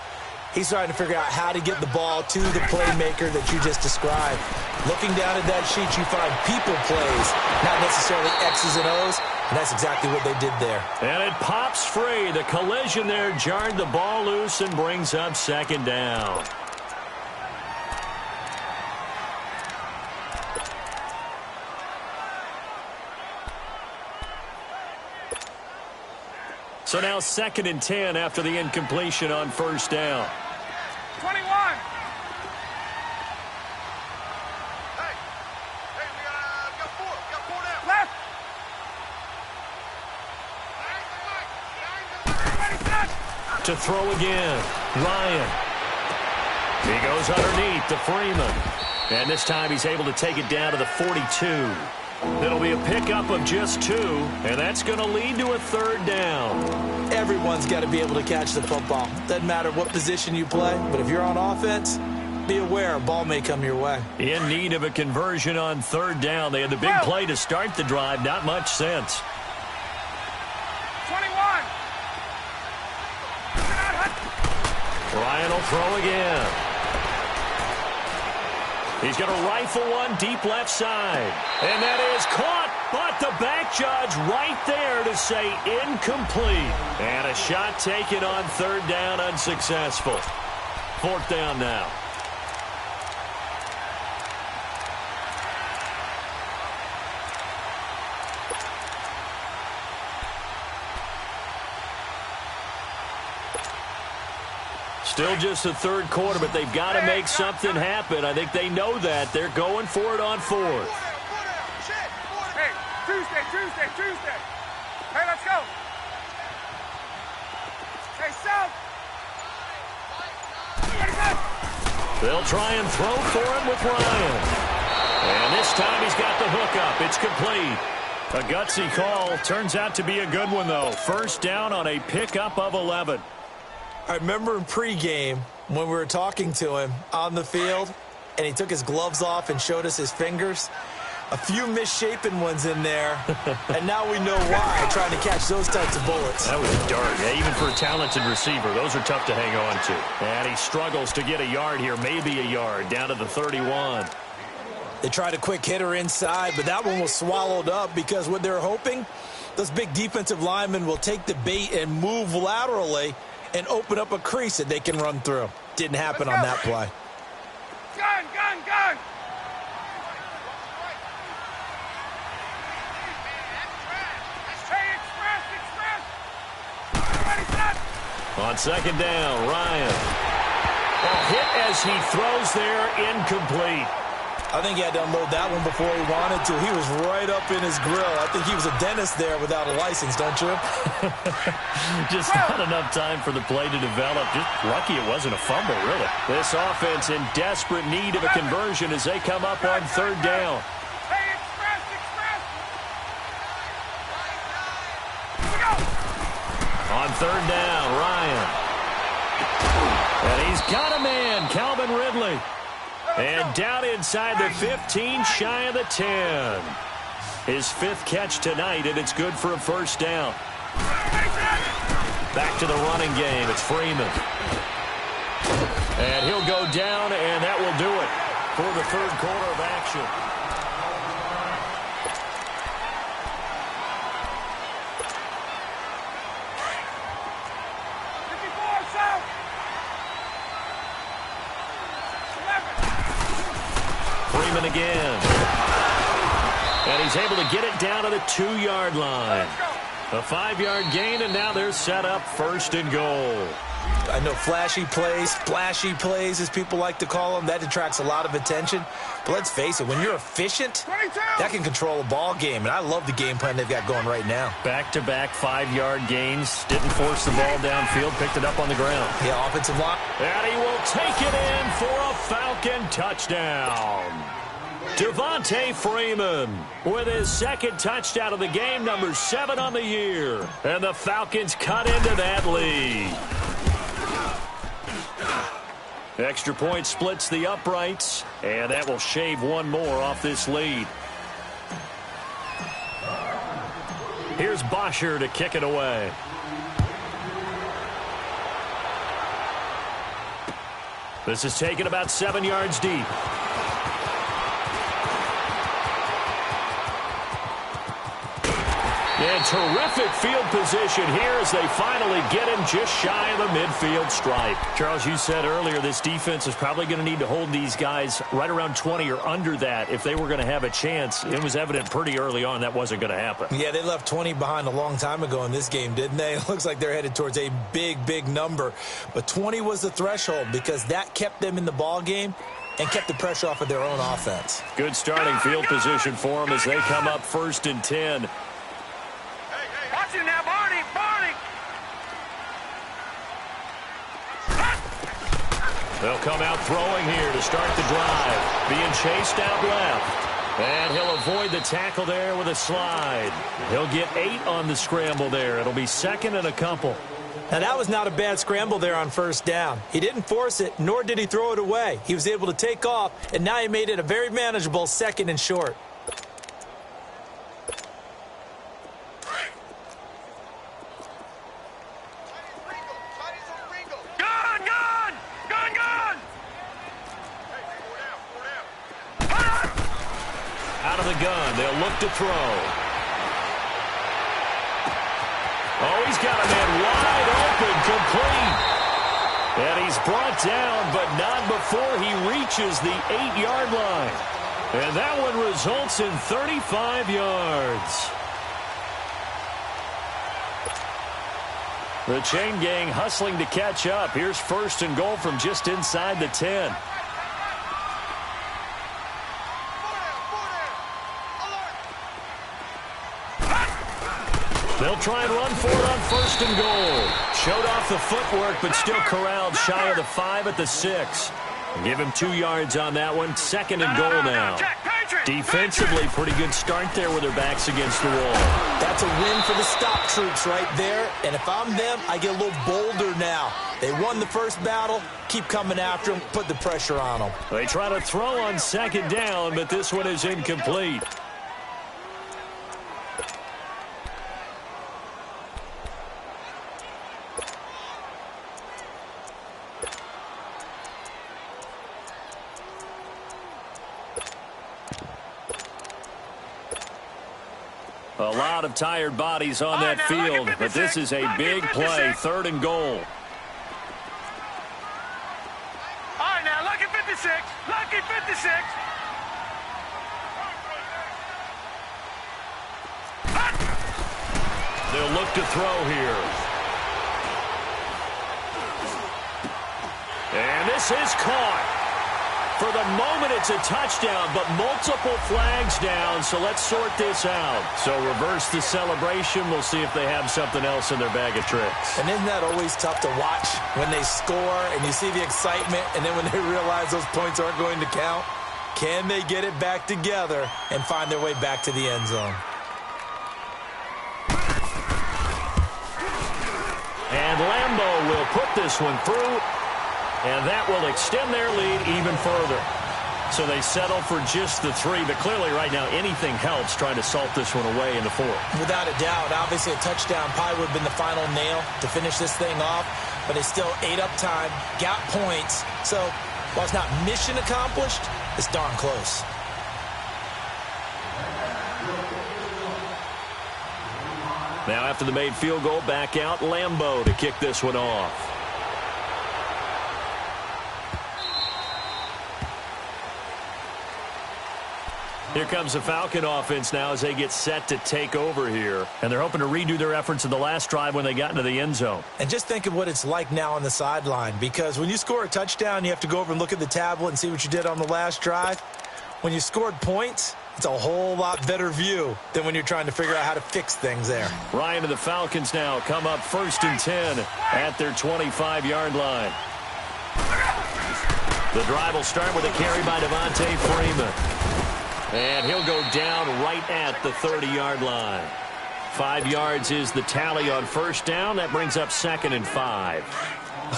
He's trying to figure out how to get the ball to the playmaker that you just described. Looking down at that sheet, you find people plays, not necessarily X's and O's, and that's exactly what they did there. And it pops free. The collision there jarred the ball loose and brings up 2nd down. So now 2nd and 10 after the incompletion on 1st down. 21. Hey, we got 4. We got 4 down. Left. To throw again, Ryan. He goes underneath to Freeman. And this time he's able to take it down to the 42. It'll be a pickup of just 2, and that's going to lead to a 3rd down. Everyone's got to be able to catch the football. Doesn't matter what position you play, but if you're on offense, be aware a ball may come your way. In need of a conversion on 3rd down. They had the big play to start the drive. Not much sense. 21. Ryan will throw again. He's going to rifle one deep left side. And that is caught, but the back judge right there to say incomplete. And a shot taken on 3rd down, unsuccessful. 4th down now. Still just the 3rd quarter, but they've got to make something happen. I think they know that. They're going for it on 4th. Hey, Tuesday. Hey, let's go. Hey, South. They'll try and throw for him with Ryan. And this time he's got the hook up. It's complete. A gutsy call. Turns out to be a good one, though. 1st down on a pickup of 11. I remember in pregame when we were talking to him on the field, and he took his gloves off and showed us his fingers. A few misshapen ones in there, and now we know why, trying to catch those types of bullets. That was a dart. Yeah, even for a talented receiver, those are tough to hang on to. And he struggles to get a yard here, maybe a yard, down to the 31. They tried a quick hitter inside, but that one was swallowed up because what they're hoping, those big defensive linemen will take the bait and move laterally and open up a crease that they can run through. Didn't happen on that play. Gun, gun, gun! On second down, Ryan. A hit as he throws there, incomplete. I think he had to unload that one before he wanted to. He was right up in his grill. I think he was a dentist there without a license, don't you? Just not enough time for the play to develop. Just lucky it wasn't a fumble, really. This offense in desperate need of a conversion as they come up on third down. On third down, Ryan. And he's got a man, Calvin Ridley. And down inside the 15, shy of the 10. His 5th catch tonight, and it's good for a first down. Back to the running game. It's Freeman. And he'll go down, and that will do it for the third quarter of action. Freeman again. And he's able to get it down to the 2-yard line. A 5-yard gain, and now they're set up first and goal. I know flashy plays, splashy plays, as people like to call them, that attracts a lot of attention. But let's face it, when you're efficient, that can control a ball game. And I love the game plan they've got going right now. Back-to-back 5-yard gains. Didn't force the ball downfield, picked it up on the ground. Yeah, offensive line. And he will take it in for a Falcon touchdown. Devontae Freeman with his 2nd touchdown of the game, number 7 on the year. And the Falcons cut into that lead. Extra point splits the uprights, and that will shave one more off this lead. Here's Bosher to kick it away. This is taken about 7 yards deep. And terrific field position here as they finally get him just shy of the midfield stripe. Charles, you said earlier this defense is probably going to need to hold these guys right around 20 or under that if they were going to have a chance. It was evident pretty early on that wasn't going to happen. Yeah, they left 20 behind a long time ago in this game, didn't they? It looks like they're headed towards a big, big number. But 20 was the threshold because that kept them in the ball game and kept the pressure off of their own offense. Good starting field position for them as they come up 1st and 10. Watch it now, Barney! Barney! They'll come out throwing here to start the drive. Being chased out left. And he'll avoid the tackle there with a slide. He'll get 8 on the scramble there. It'll be 2nd and a couple. Now, that was not a bad scramble there on first down. He didn't force it, nor did he throw it away. He was able to take off, and now he made it a very manageable 2nd and short. Out of the gun, they'll look to throw. Oh, he's got a man wide open, complete. And he's brought down, but not before he reaches the 8-yard line. And that one results in 35 yards. The chain gang hustling to catch up. Here's 1st and goal from just inside the 10. They'll try and run for it on 1st and goal. Showed off the footwork, but still corralled shy of the 5 at the 6. Give him 2 yards on that one. 2nd and goal now. Defensively, pretty good start there with their backs against the wall. That's a win for the stop troops right there. And if I'm them, I get a little bolder now. They won the first battle. Keep coming after them. Put the pressure on them. They try to throw on 2nd down, but this one is incomplete. A lot of tired bodies on that field, but this is a big play, 3rd and goal. All right, now, lucky 56. Lucky 56. They'll look to throw here. And this is caught. For the moment, it's a touchdown, but multiple flags down, so let's sort this out. So reverse the celebration. We'll see if they have something else in their bag of tricks. And isn't that always tough to watch when they score and you see the excitement, and then when they realize those points aren't going to count? Can they get it back together and find their way back to the end zone? And Lambeau will put this one through. And that will extend their lead even further. So they settle for just the 3. But clearly right now anything helps trying to salt this one away in the 4th. Without a doubt. Obviously a touchdown probably would have been the final nail to finish this thing off. But they still ate up time, got points. So while it's not mission accomplished, it's darn close. Now after the made field goal, back out Lambeau to kick this one off. Here comes the Falcon offense now as they get set to take over here. And they're hoping to redo their efforts in the last drive when they got into the end zone. And just think of what it's like now on the sideline. Because when you score a touchdown, you have to go over and look at the tablet and see what you did on the last drive. When you scored points, it's a whole lot better view than when you're trying to figure out how to fix things there. Ryan and the Falcons now come up 1st and 10 at their 25-yard line. The drive will start with a carry by Devontae Freeman. And he'll go down right at the 30-yard line. 5 yards is the tally on 1st down. That brings up 2nd and 5.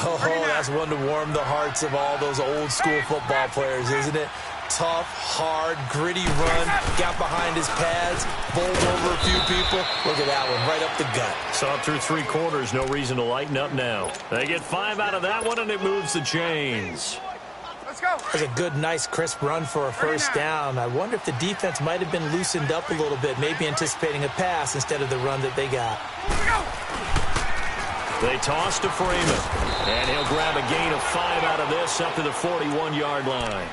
Oh, that's one to warm the hearts of all those old-school football players, isn't it? Tough, hard, gritty run. Got behind his pads, bowled over a few people. Look at that one, right up the gut. Saw through 3 quarters. No reason to lighten up now. They get 5 out of that one, and it moves the chains. That's a good, nice, crisp run for a 1st down. I wonder if the defense might have been loosened up a little bit, maybe anticipating a pass instead of the run that they got. They toss to Freeman, and he'll grab a gain of 5 out of this up to the 41-yard line.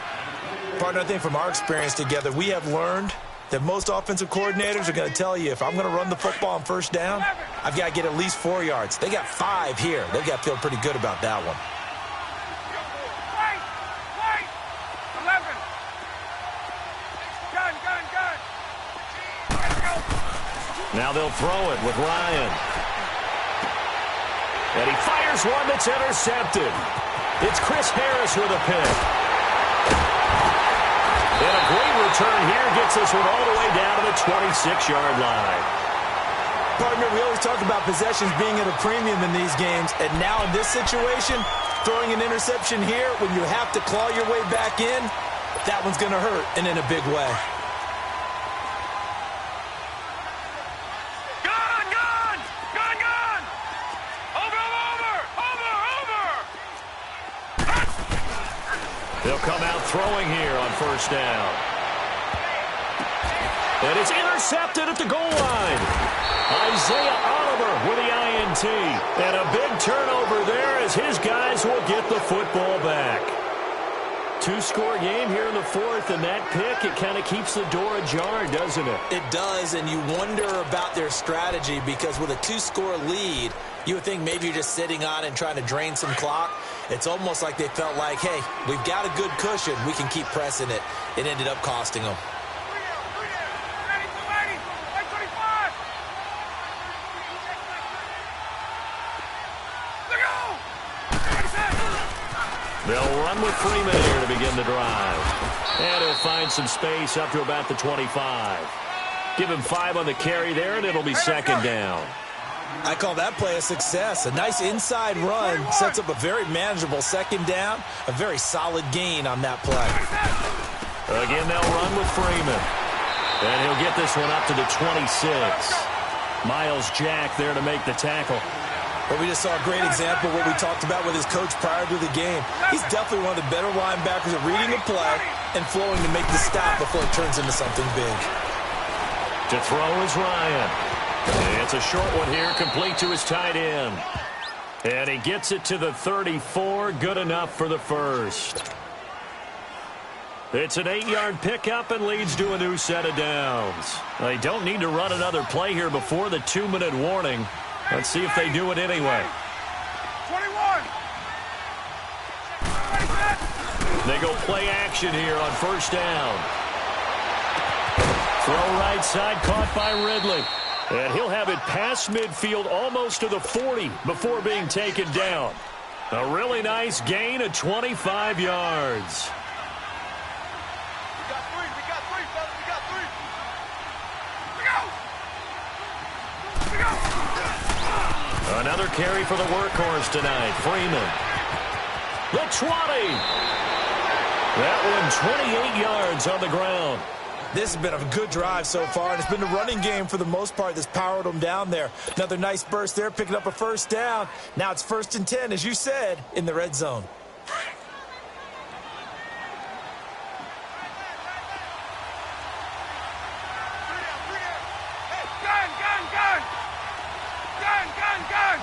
Partner, I think from our experience together, we have learned that most offensive coordinators are going to tell you, if I'm going to run the football on 1st down, I've got to get at least 4 yards. They got 5 here. They've got to feel pretty good about that one. Now they'll throw it with Ryan. And he fires one that's intercepted. It's Chris Harris with a pick. And a great return here gets this one all the way down to the 26-yard line. Partner, we always talk about possessions being at a premium in these games. And now in this situation, throwing an interception here when you have to claw your way back in, that one's going to hurt, and in a big way. They'll come out throwing here on 1st down. And it's intercepted at the goal line. Isaiah Oliver with the INT. And a big turnover there as his guys will get the football back. 2-score game here in the 4th, and that pick, it kind of keeps the door ajar, doesn't it? It does, and you wonder about their strategy because with a 2-score lead, you would think maybe you're just sitting on and trying to drain some clock. It's almost like they felt like, hey, we've got a good cushion. We can keep pressing it. It ended up costing them. They'll run with Freeman here to begin the drive. And he'll find some space up to about the 25. Give him 5 on the carry there, and it'll be 2nd down. I call that play a success. A nice inside run sets up a very manageable 2nd down. A very solid gain on that play. Again, they'll run with Freeman. And he'll get this one up to the 26. Miles Jack there to make the tackle. Well, we just saw a great example of what we talked about with his coach prior to the game. He's definitely one of the better linebackers at reading a play and flowing to make the stop before it turns into something big. To throw is Ryan. It's a short one here, complete to his tight end. And he gets it to the 34, good enough for the first. It's an 8-yard pickup and leads to a new set of downs. They don't need to run another play here before the 2-minute warning. Let's see if they do it anyway. 21. They go play action here on first down. Throw right side, caught by Ridley. And he'll have it past midfield almost to the 40 before being taken down. A really nice gain of 25 yards. We got three, fellas. We got three. We go. Another carry for the workhorse tonight, Freeman. The 20. That one 28 yards on the ground. This has been a good drive so far, and it's been the running game for the most part that's powered them down there. Another nice burst there, picking up a first down. Now it's 1st and 10, as you said, in the red zone. Gun.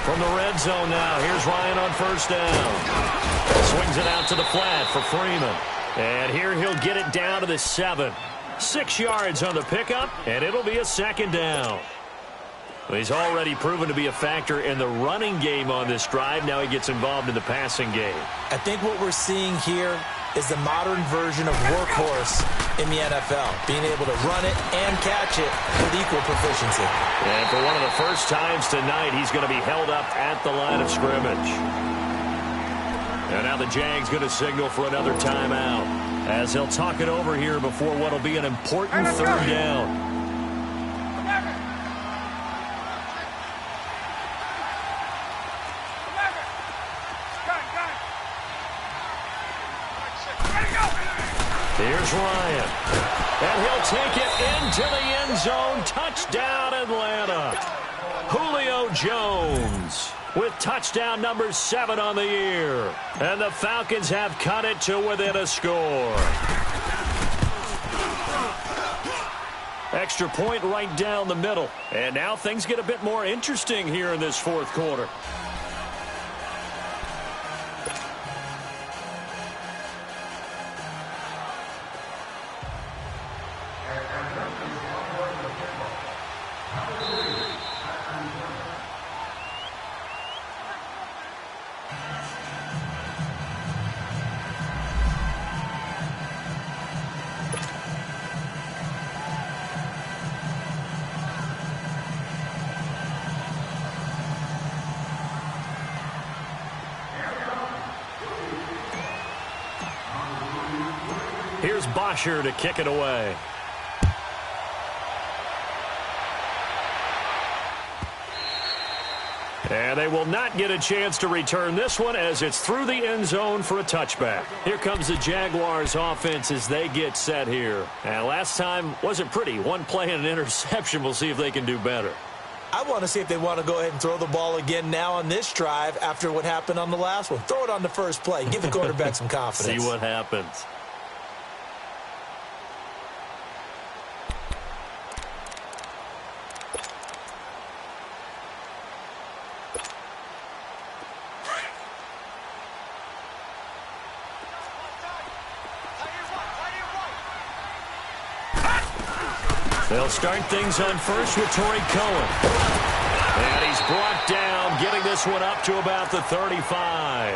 From the red zone now, here's Ryan on first down. Swings it out to the flat for Freeman. And here he'll get it down to the 7. 6 yards on the pickup, and it'll be a 2nd down. He's already proven to be a factor in the running game on this drive. Now he gets involved in the passing game. I think what we're seeing here is the modern version of workhorse in the NFL, being able to run it and catch it with equal proficiency. And for one of the first times tonight, he's going to be held up at the line of scrimmage. And now the Jags going to signal for another timeout as they'll talk it over here before what will be an important 3rd down. Here's Ryan. And he'll take it into the end zone. Touchdown, Atlanta. Julio Jones with touchdown number 7 on the year. And the Falcons have cut it to within a score. Extra point right down the middle. And now things get a bit more interesting here in this 4th quarter. Here's Bosher to kick it away. And they will not get a chance to return this one as it's through the end zone for a touchback. Here comes the Jaguars offense as they get set here. And last time wasn't pretty. One play and an interception. We'll see if they can do better. I want to see if they want to go ahead and throw the ball again now on this drive after what happened on the last one. Throw it on the first play. Give the quarterback some confidence. See what happens. They'll start things on first with Torrey Cohen. And he's brought down, getting this one up to about the 35.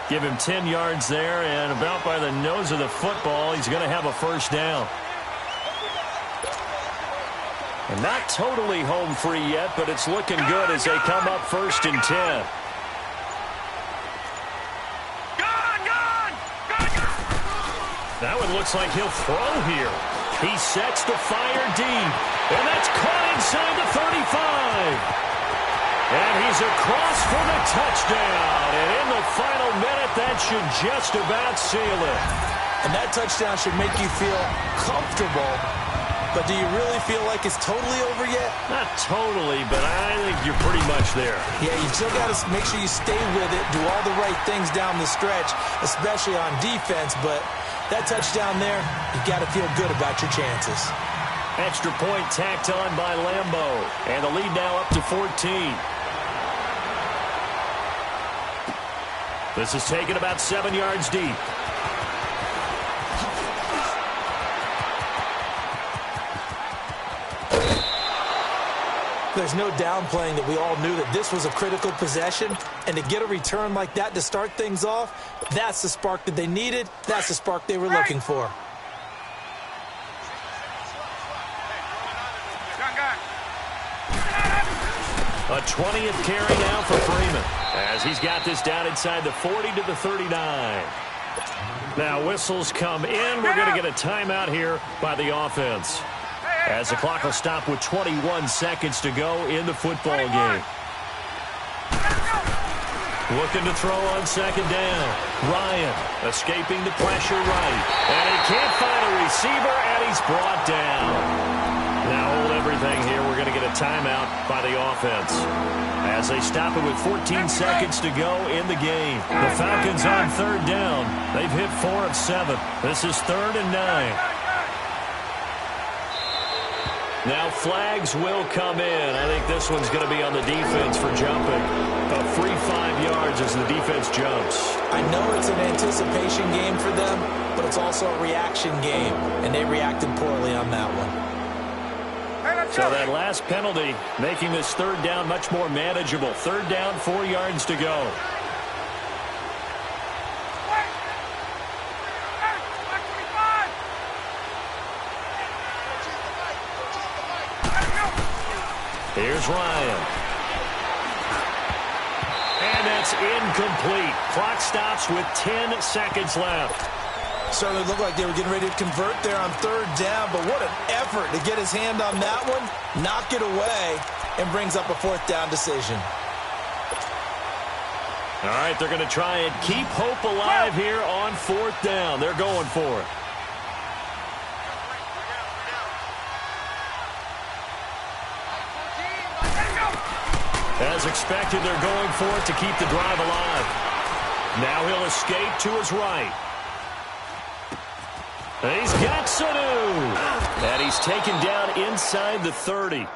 Give him 10 yards there, and about by the nose of the football, he's going to have a first down. And not totally home free yet, but it's looking good as they come up 1st and 10. That one looks like he'll throw here. He sets the fire deep, and that's caught inside the 35. And he's across for the touchdown. And in the final minute, that should just about seal it. And that touchdown should make you feel comfortable But do you really feel like it's totally over yet? Not totally, but I think you're pretty much there. Yeah, you still got to make sure you stay with it, do all the right things down the stretch, especially on defense. But that touchdown there, you got to feel good about your chances. Extra point tacked on by Lambo. And the lead now up to 14. This is taken about 7 yards deep. There's no downplaying that we all knew that this was a critical possession, and to get a return like that to start things off, that's the spark that they needed. That's the spark they were looking for. A 20th carry now for Freeman, as he's got this down inside the 40 to the 39. Now whistles come in. We're going to get a timeout here by the offense, as the clock will stop with 21 seconds to go in the football game. Looking to throw on second down. Ryan escaping the pressure right. And he can't find a receiver, and he's brought down. Now hold everything here. We're going to get a timeout by the offense, as they stop it with 14 seconds to go in the game. The Falcons on third down. They've hit 4 of 7. This is 3rd and 9. Now flags will come in. I think this one's going to be on the defense for jumping. A free 5 yards as the defense jumps. I know it's an anticipation game for them, but it's also a reaction game, and they reacted poorly on that one. So that last penalty making this third down much more manageable. Third down, 4 yards to go. Here's Ryan. And that's incomplete. Clock stops with 10 seconds left. Certainly looked like they were getting ready to convert there on third down, but what an effort to get his hand on that one, knock it away, and brings up a 4th down decision. All right, they're going to try and keep hope alive here on 4th down. They're going for it. As expected, they're going for it to keep the drive alive. Now he'll escape to his right. He's got Sanu. And he's taken down inside the 30.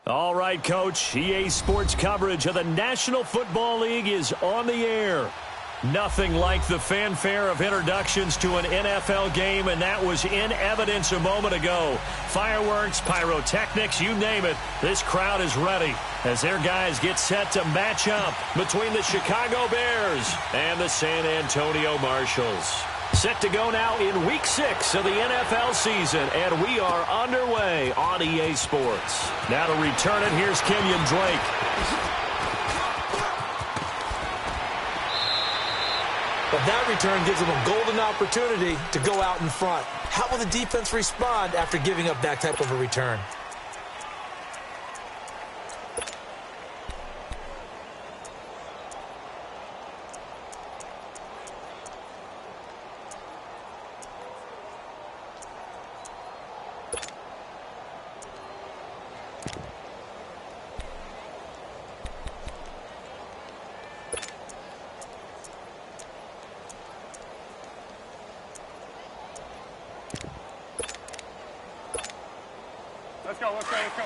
All right, Coach. EA Sports coverage of the National Football League is on the air. Nothing like the fanfare of introductions to an NFL game, and that was in evidence a moment ago. Fireworks, pyrotechnics, you name it. This crowd is ready as their guys get set to match up between the Chicago Bears and the San Antonio Marshals. Set to go now in Week 6 of the NFL season, and we are underway on EA Sports. Now to return it, here's Kenyon Drake. But that return gives them a golden opportunity to go out in front. How will the defense respond after giving up that type of a return? Let's go, let's go, let's go.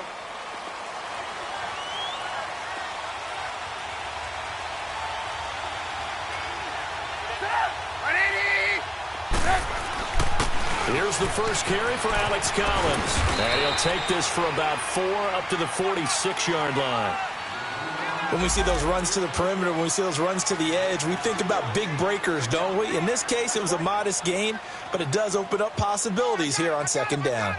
Here's the first carry for Alex Collins. And he'll take this for about 4 up to the 46-yard line. When we see those runs to the perimeter, when we see those runs to the edge, we think about big breakers, don't we? In this case, it was a modest gain, but it does open up possibilities here on second down.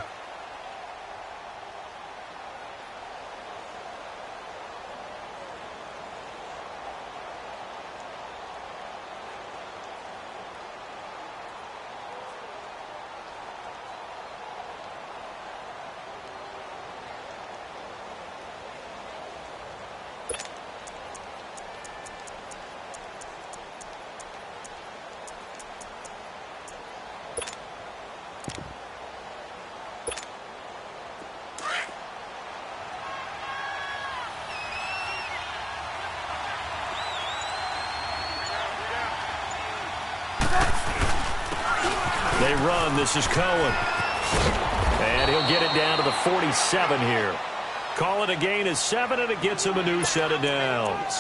They run. This is Cohen. And he'll get it down to the 47 here. Call it a gain of 7, and it gets him a new set of downs.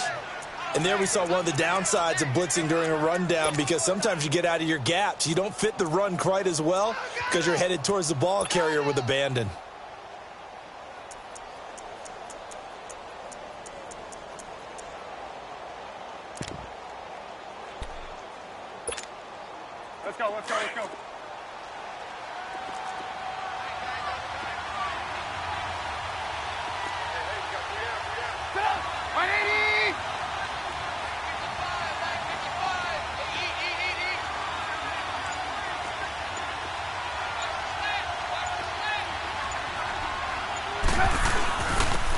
And there we saw one of the downsides of blitzing during a rundown, because sometimes you get out of your gaps. You don't fit the run quite as well because you're headed towards the ball carrier with abandon. Let's go, let's go, let's go.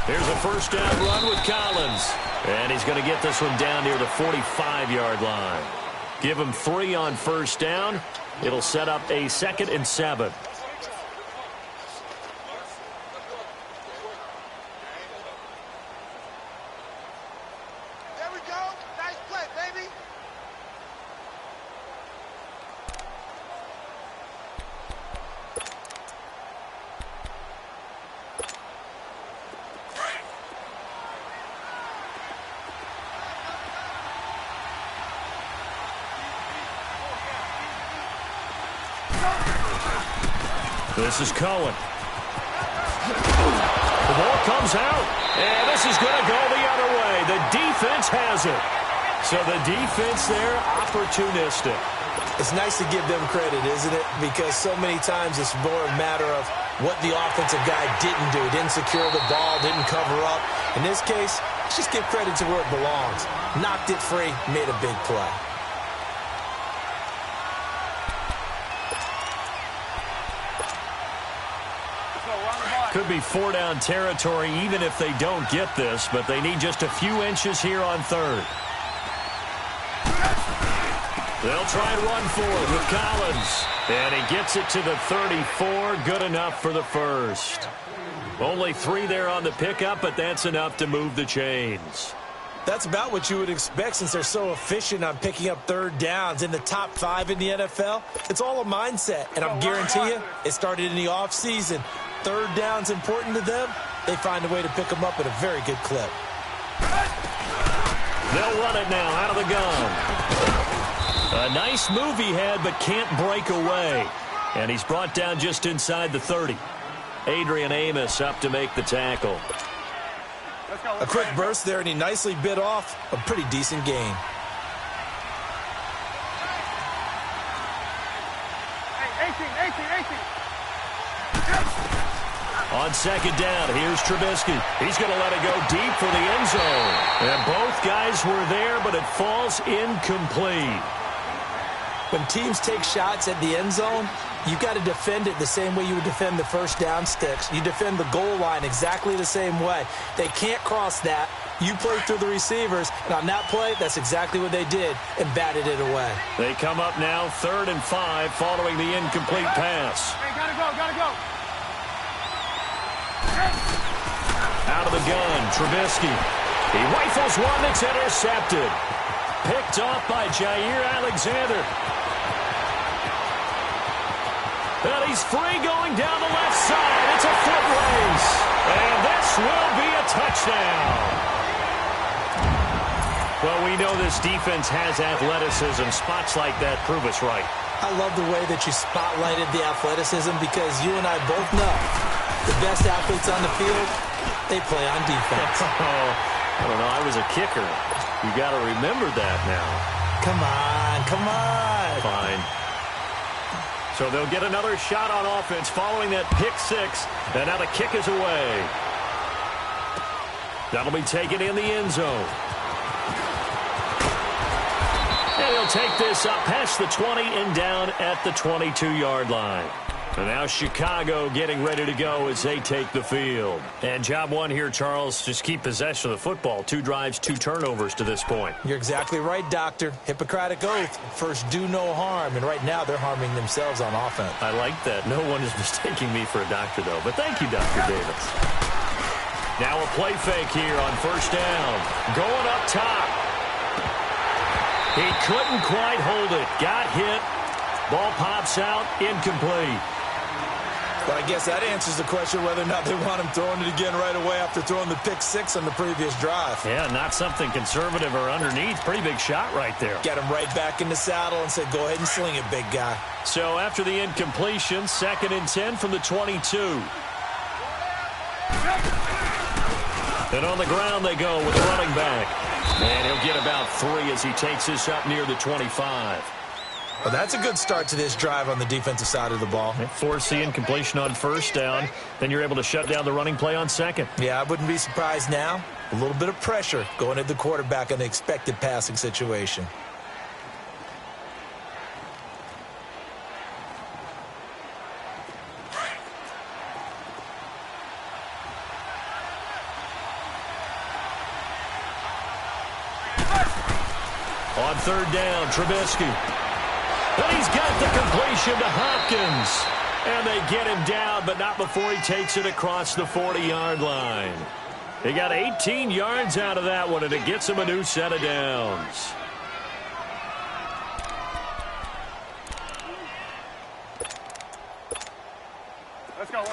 Here's a first down run with Collins. And he's going to get this one down near the 45-yard line. Give him 3 on first down. It'll set up a 2nd and 7. There we go. Nice play, baby. This is Cohen. The ball comes out, and this is going to go the other way. The defense has it. So the defense there, opportunistic. It's nice to give them credit, isn't it? Because so many times it's more a matter of what the offensive guy didn't do. Didn't secure the ball, didn't cover up. In this case, let's just give credit to where it belongs. Knocked it free, made a big play. Could be 4-down territory even if they don't get this, but they need just a few inches here on 3rd. They'll try and run for it with Collins. And he gets it to the 34. Good enough for the first. Only 3 there on the pickup, but that's enough to move the chains. That's about what you would expect since they're so efficient on picking up 3rd downs. In the top 5 in the NFL, it's all a mindset. And I'm guarantee you, it started in the offseason. 3rd down's important to them. they find a way to pick them up at a very good clip. They'll run it now out of the gun. A nice move he had, but can't break away. And he's brought down just inside the 30. Adrian Amos up to make the tackle. A quick burst there, and he nicely bit off a pretty decent gain. On second down, here's Trubisky. He's going to let it go deep for the end zone. And both guys were there, but it falls incomplete. When teams take shots at the end zone, you've got to defend it the same way you would defend the first down sticks. You defend the goal line exactly the same way. They can't cross that. You play through the receivers, and on that play, that's exactly what they did, and batted it away. They come up now 3rd and 5 following the incomplete pass. Hey, gotta go. Out of the gun, Trubisky. He rifles one that's intercepted. Picked off by Jair Alexander. And he's free going down the left side. It's a foot race. And this will be a touchdown. Well, we know this defense has athleticism. Spots like that prove us right. I love the way that you spotlighted the athleticism because you and I both know the best athletes on the field, they play on defense. I don't know. I was a kicker. You got to remember that now. Come on. Fine. So they'll get another shot on offense following that pick six. And now the kick is away. That'll be taken in the end zone. And he'll take this up past the 20 and down at the 22-yard line. And now Chicago getting ready to go as they take the field. And job one here, Charles, just keep possession of the football. 2 drives, 2 turnovers to this point. You're exactly right, Doctor. Hippocratic oath. First, do no harm. And right now, they're harming themselves on offense. I like that. No one is mistaking me for a doctor, though. But thank you, Dr. Davis. Now a play fake here on first down. Going up top. He couldn't quite hold it. Got hit. Ball pops out. Incomplete. But I guess that answers the question whether or not they want him throwing it again right away after throwing the pick six on the previous drive. Yeah, not something conservative or underneath. Pretty big shot right there. Get him right back in the saddle and said, go ahead and sling it, big guy. So after the incompletion, 2nd and 10 from the 22. And on the ground they go with the running back. And he'll get about 3 as he takes this up near the 25. Well, that's a good start to this drive on the defensive side of the ball. Force the incompletion on first down. Then you're able to shut down the running play on second. Yeah, I wouldn't be surprised now. A little bit of pressure going at the quarterback in the expected passing situation. On 3rd down, Trubisky. And he's got the completion to Hopkins. And they get him down, but not before he takes it across the 40-yard line. He got 18 yards out of that one, and it gets him a new set of downs. Let's go. 18.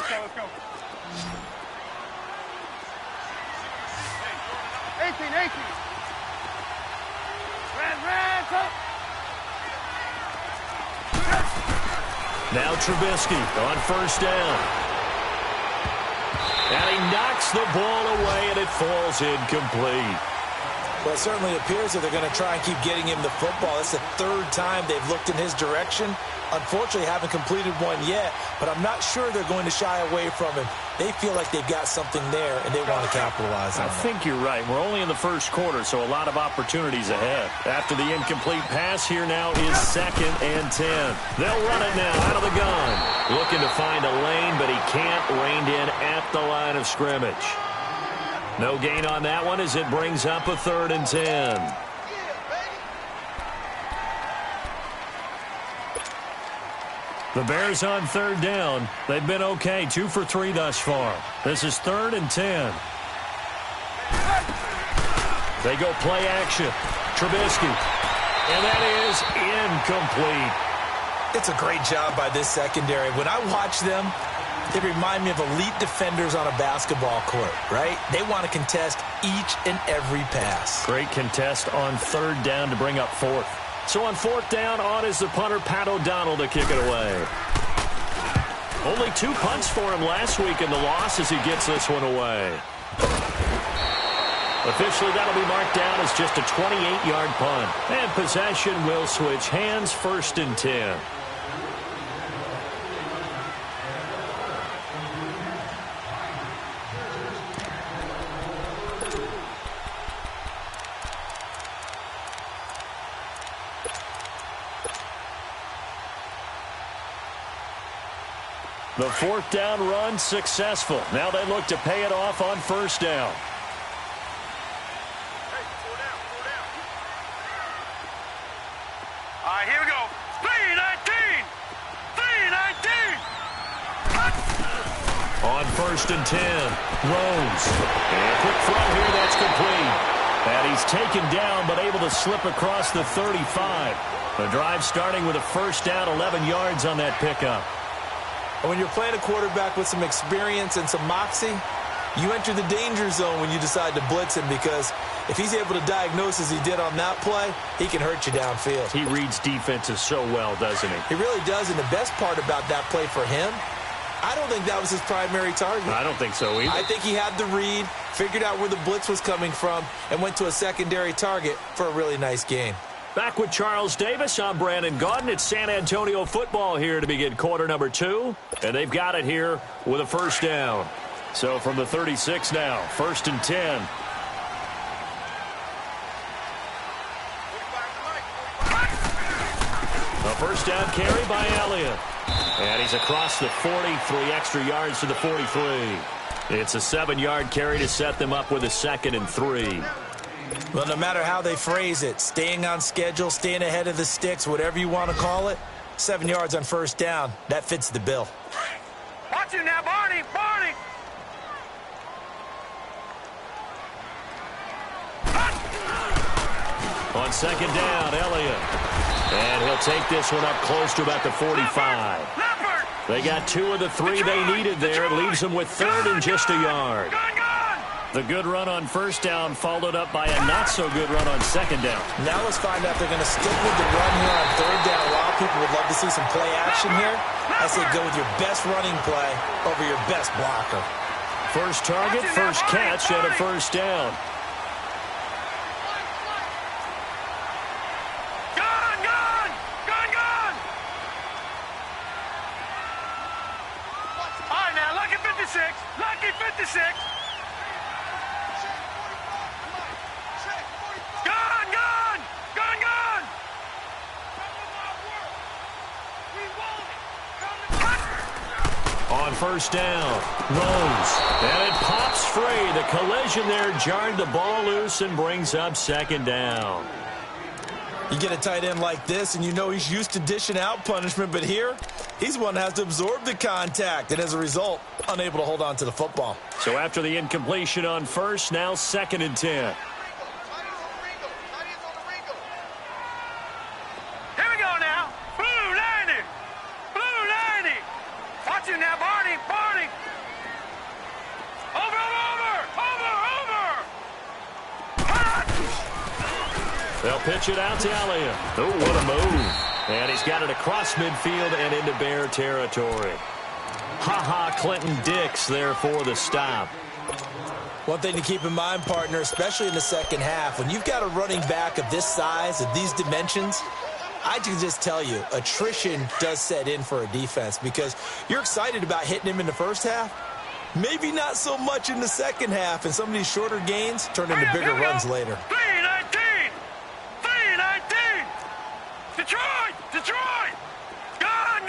Red, up. Now Trubisky on first down. And he knocks the ball away, and it falls incomplete. Well, it certainly appears that they're going to try and keep getting him the football. It's the 3rd time they've looked in his direction. Unfortunately, haven't completed one yet, but I'm not sure they're going to shy away from him. They feel like they've got something there, and they want to capitalize on it. I think you're right. We're only in the first quarter, so a lot of opportunities ahead. After the incomplete pass, here now is 2nd and 10. They'll run it now out of the gun. Looking to find a lane, but he can't. Reined in at the line of scrimmage. No gain on that one as it brings up a 3rd and 10. The Bears on 3rd down. They've been okay, 2 for 3 thus far. This is 3rd and 10. They go play action. Trubisky. And that is incomplete. It's a great job by this secondary. When I watch them, They remind me of elite defenders on a basketball court, right? They want to contest each and every pass. Great contest on third down to bring up fourth. So on fourth down, on is the punter, Pat O'Donnell, to kick it away. Only 2 punts for him last week in the loss as he gets this one away. Officially, that'll be marked down as just a 28-yard punt. And possession will switch hands, 1st and 10. The 4th down run successful. Now they look to pay it off on 1st down. All right, here we go. 3-19. 3-19. On 1st and 10, Rose. And a quick throw here, that's complete. And he's taken down, but able to slip across the 35. The drive starting with a 1st down, 11 yards on that pickup. And when you're playing a quarterback with some experience and some moxie, you enter the danger zone when you decide to blitz him, because if he's able to diagnose as he did on that play, he can hurt you downfield. He reads defenses so well, doesn't he? He really does, and the best part about that play for him, I don't think that was his primary target. I don't think so either. I think he had the read, figured out where the blitz was coming from, and went to a secondary target for a really nice gain. Back with Charles Davis, I'm Brandon Gaudin. It's San Antonio football here to begin quarter number 2. And they've got it here with a 1st down. So from the 36 now, 1st and 10. A 1st down carry by Elliott. And he's across the 40, 3 extra yards to the 43. It's a 7-yard carry to set them up with a 2nd and 3. Well, no matter how they phrase it, staying on schedule, staying ahead of the sticks, whatever you want to call it, 7 yards on 1st down, that fits the bill. Watch him now, Barney. Barney. On 2nd down, Elliott. And he'll take this one up close to about the 45. They got 2 of the 3 they needed there. It leaves them with 3rd and just a yard. The good run on 1st down followed up by a not-so-good run on 2nd down. Now let's find out if they're going to stick with the run here on 3rd down. A lot of people would love to see some play action here. I say go with your best running play over your best blocker. First target, first catch, and a 1st down. All right, now, lucky 56. Lucky 56. On 1st down, Rose. And it pops free. The collision there jarred the ball loose and brings up 2nd down. You get a tight end like this, and you know he's used to dishing out punishment, but here, he's one that has to absorb the contact, and as a result, unable to hold on to the football. So after the incompletion on 1st, now 2nd and 10. Here we go now. Blue 90. Blue 90. Watch him now, Barney. Barney. Over. They'll pitch it out to Elliott. Oh, what a move. And he's got it across midfield and into Bear territory. Ha-ha, Clinton Dix there for the stop. One thing to keep in mind, partner, especially in the second half, when you've got a running back of this size, of these dimensions, I can just tell you, attrition does set in for a defense because you're excited about hitting him in the first half. Maybe not so much in the second half, and some of these shorter gains turn into bigger runs later. 3-19. Detroit. Gone.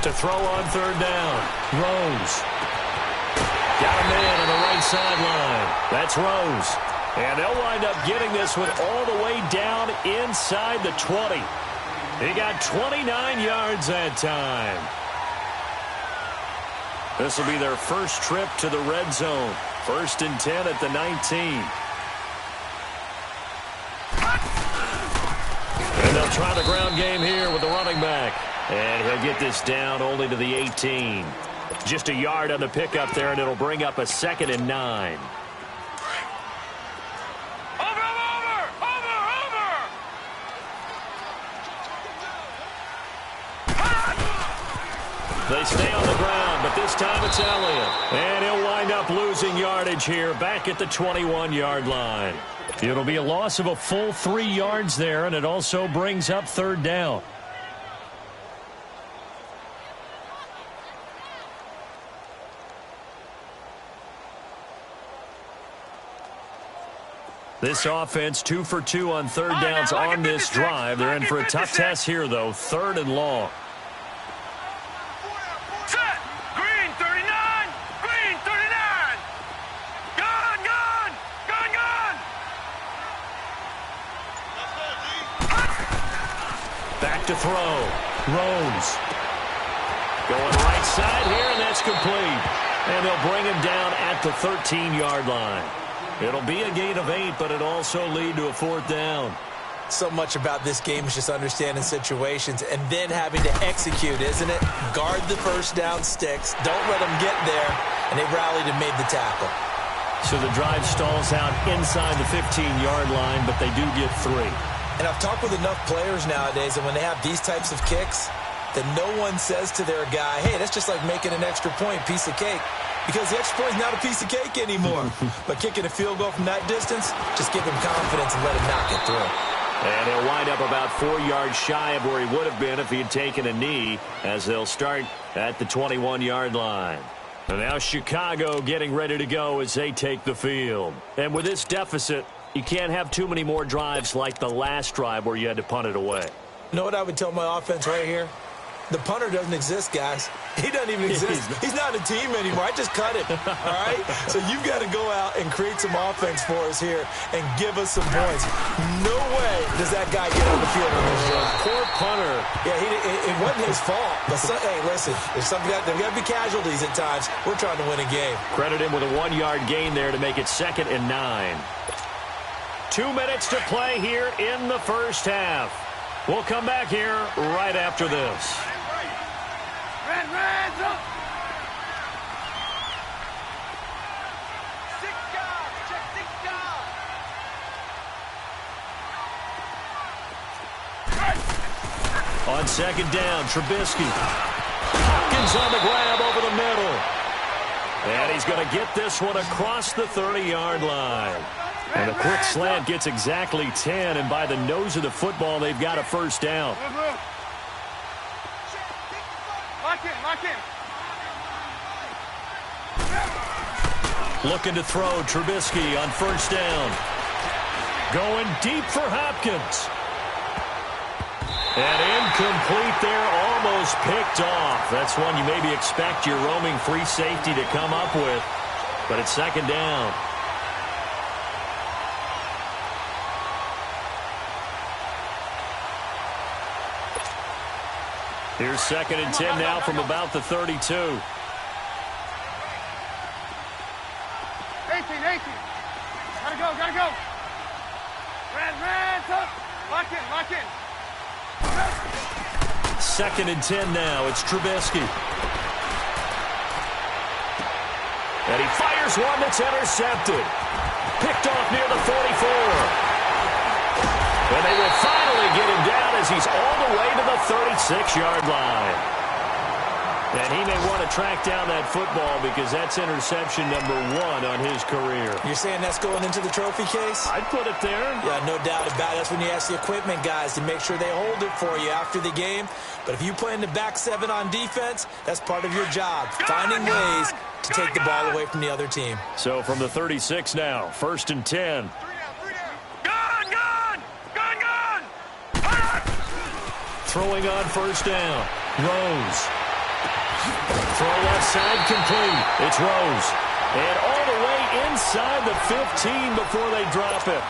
To throw on 3rd down, Rose. Got a man on the right sideline. That's Rose. And they'll wind up getting this one all the way down inside the 20. He got 29 yards that time. This will be their first trip to the red zone. 1st and 10 at the 19. And they'll try the ground game here with the running back. And he'll get this down only to the 18. Just a yard on the pickup there, and it'll bring up a 2nd and 9. They stay on the ground, but this time it's Elliott. And he'll wind up losing yardage here back at the 21-yard line. It'll be a loss of a full 3 yards there, and it also brings up 3rd down. This offense 2 for 2 on 3rd downs on this drive. They're in for a tough test here, though. 3rd and long. Back to throw. Rose. Going right side here, and that's complete. And they'll bring him down at the 13-yard line. It'll be a gain of 8, but it'll also lead to a 4th down. So much about this game is just understanding situations and then having to execute, isn't it? Guard the first down sticks. Don't let them get there. And they rallied and made the tackle. So the drive stalls out inside the 15-yard line, but they do get 3. And I've talked with enough players nowadays, and when they have these types of kicks, that no one says to their guy, hey, that's just like making an extra point, piece of cake. Because the extra point is not a piece of cake anymore. But kicking a field goal from that distance, just give him confidence and let him knock it through. And he'll wind up about 4 yards shy of where he would have been if he had taken a knee, as they'll start at the 21-yard line. And now Chicago getting ready to go as they take the field. And with this deficit, you can't have too many more drives like the last drive where you had to punt it away. You know what I would tell my offense right here? The punter doesn't exist, guys. He doesn't even exist. He's not a team anymore. I just cut him, all right? So you've got to go out and create some offense for us here and give us some points. No way does that guy get on the field on this drive. Poor punter. Yeah, it wasn't his fault. But hey, listen, there's got to be casualties at times. We're trying to win a game. Credit him with a 1-yard gain there to make it 2nd and 9. 2 minutes to play here in the first half. We'll come back here right after this. Reds up! On 2nd down, Trubisky. Hopkins on the grab over the middle. And he's going to get this one across the 30-yard line. And a quick slant gets exactly 10, and by the nose of the football, they've got a 1st down. Lock in. Looking to throw, Trubisky on 1st down. Going deep for Hopkins. And incomplete there, almost picked off. That's one you maybe expect your roaming free safety to come up with. But it's 2nd down. Here's 2nd and 10 now from about the 32. 18. Gotta go. Reds up. Lock in. 2nd and 10 now. It's Trubisky. And he fires one that's intercepted. Picked off near the 44. And they will finally get him down as he's all the way to the 36-yard line. And he may want to track down that football because that's interception number 1 on his career. You're saying that's going into the trophy case? I'd put it there. Yeah, no doubt about it. That's when you ask the equipment guys to make sure they hold it for you after the game. But if you play in the back 7 on defense, that's part of your job, finding ways to take the ball away from the other team. So from the 36 now, 1st and 10. Throwing on 1st down. Rose. Throw left side complete. It's Rose. And all the way inside the 15 before they drop it.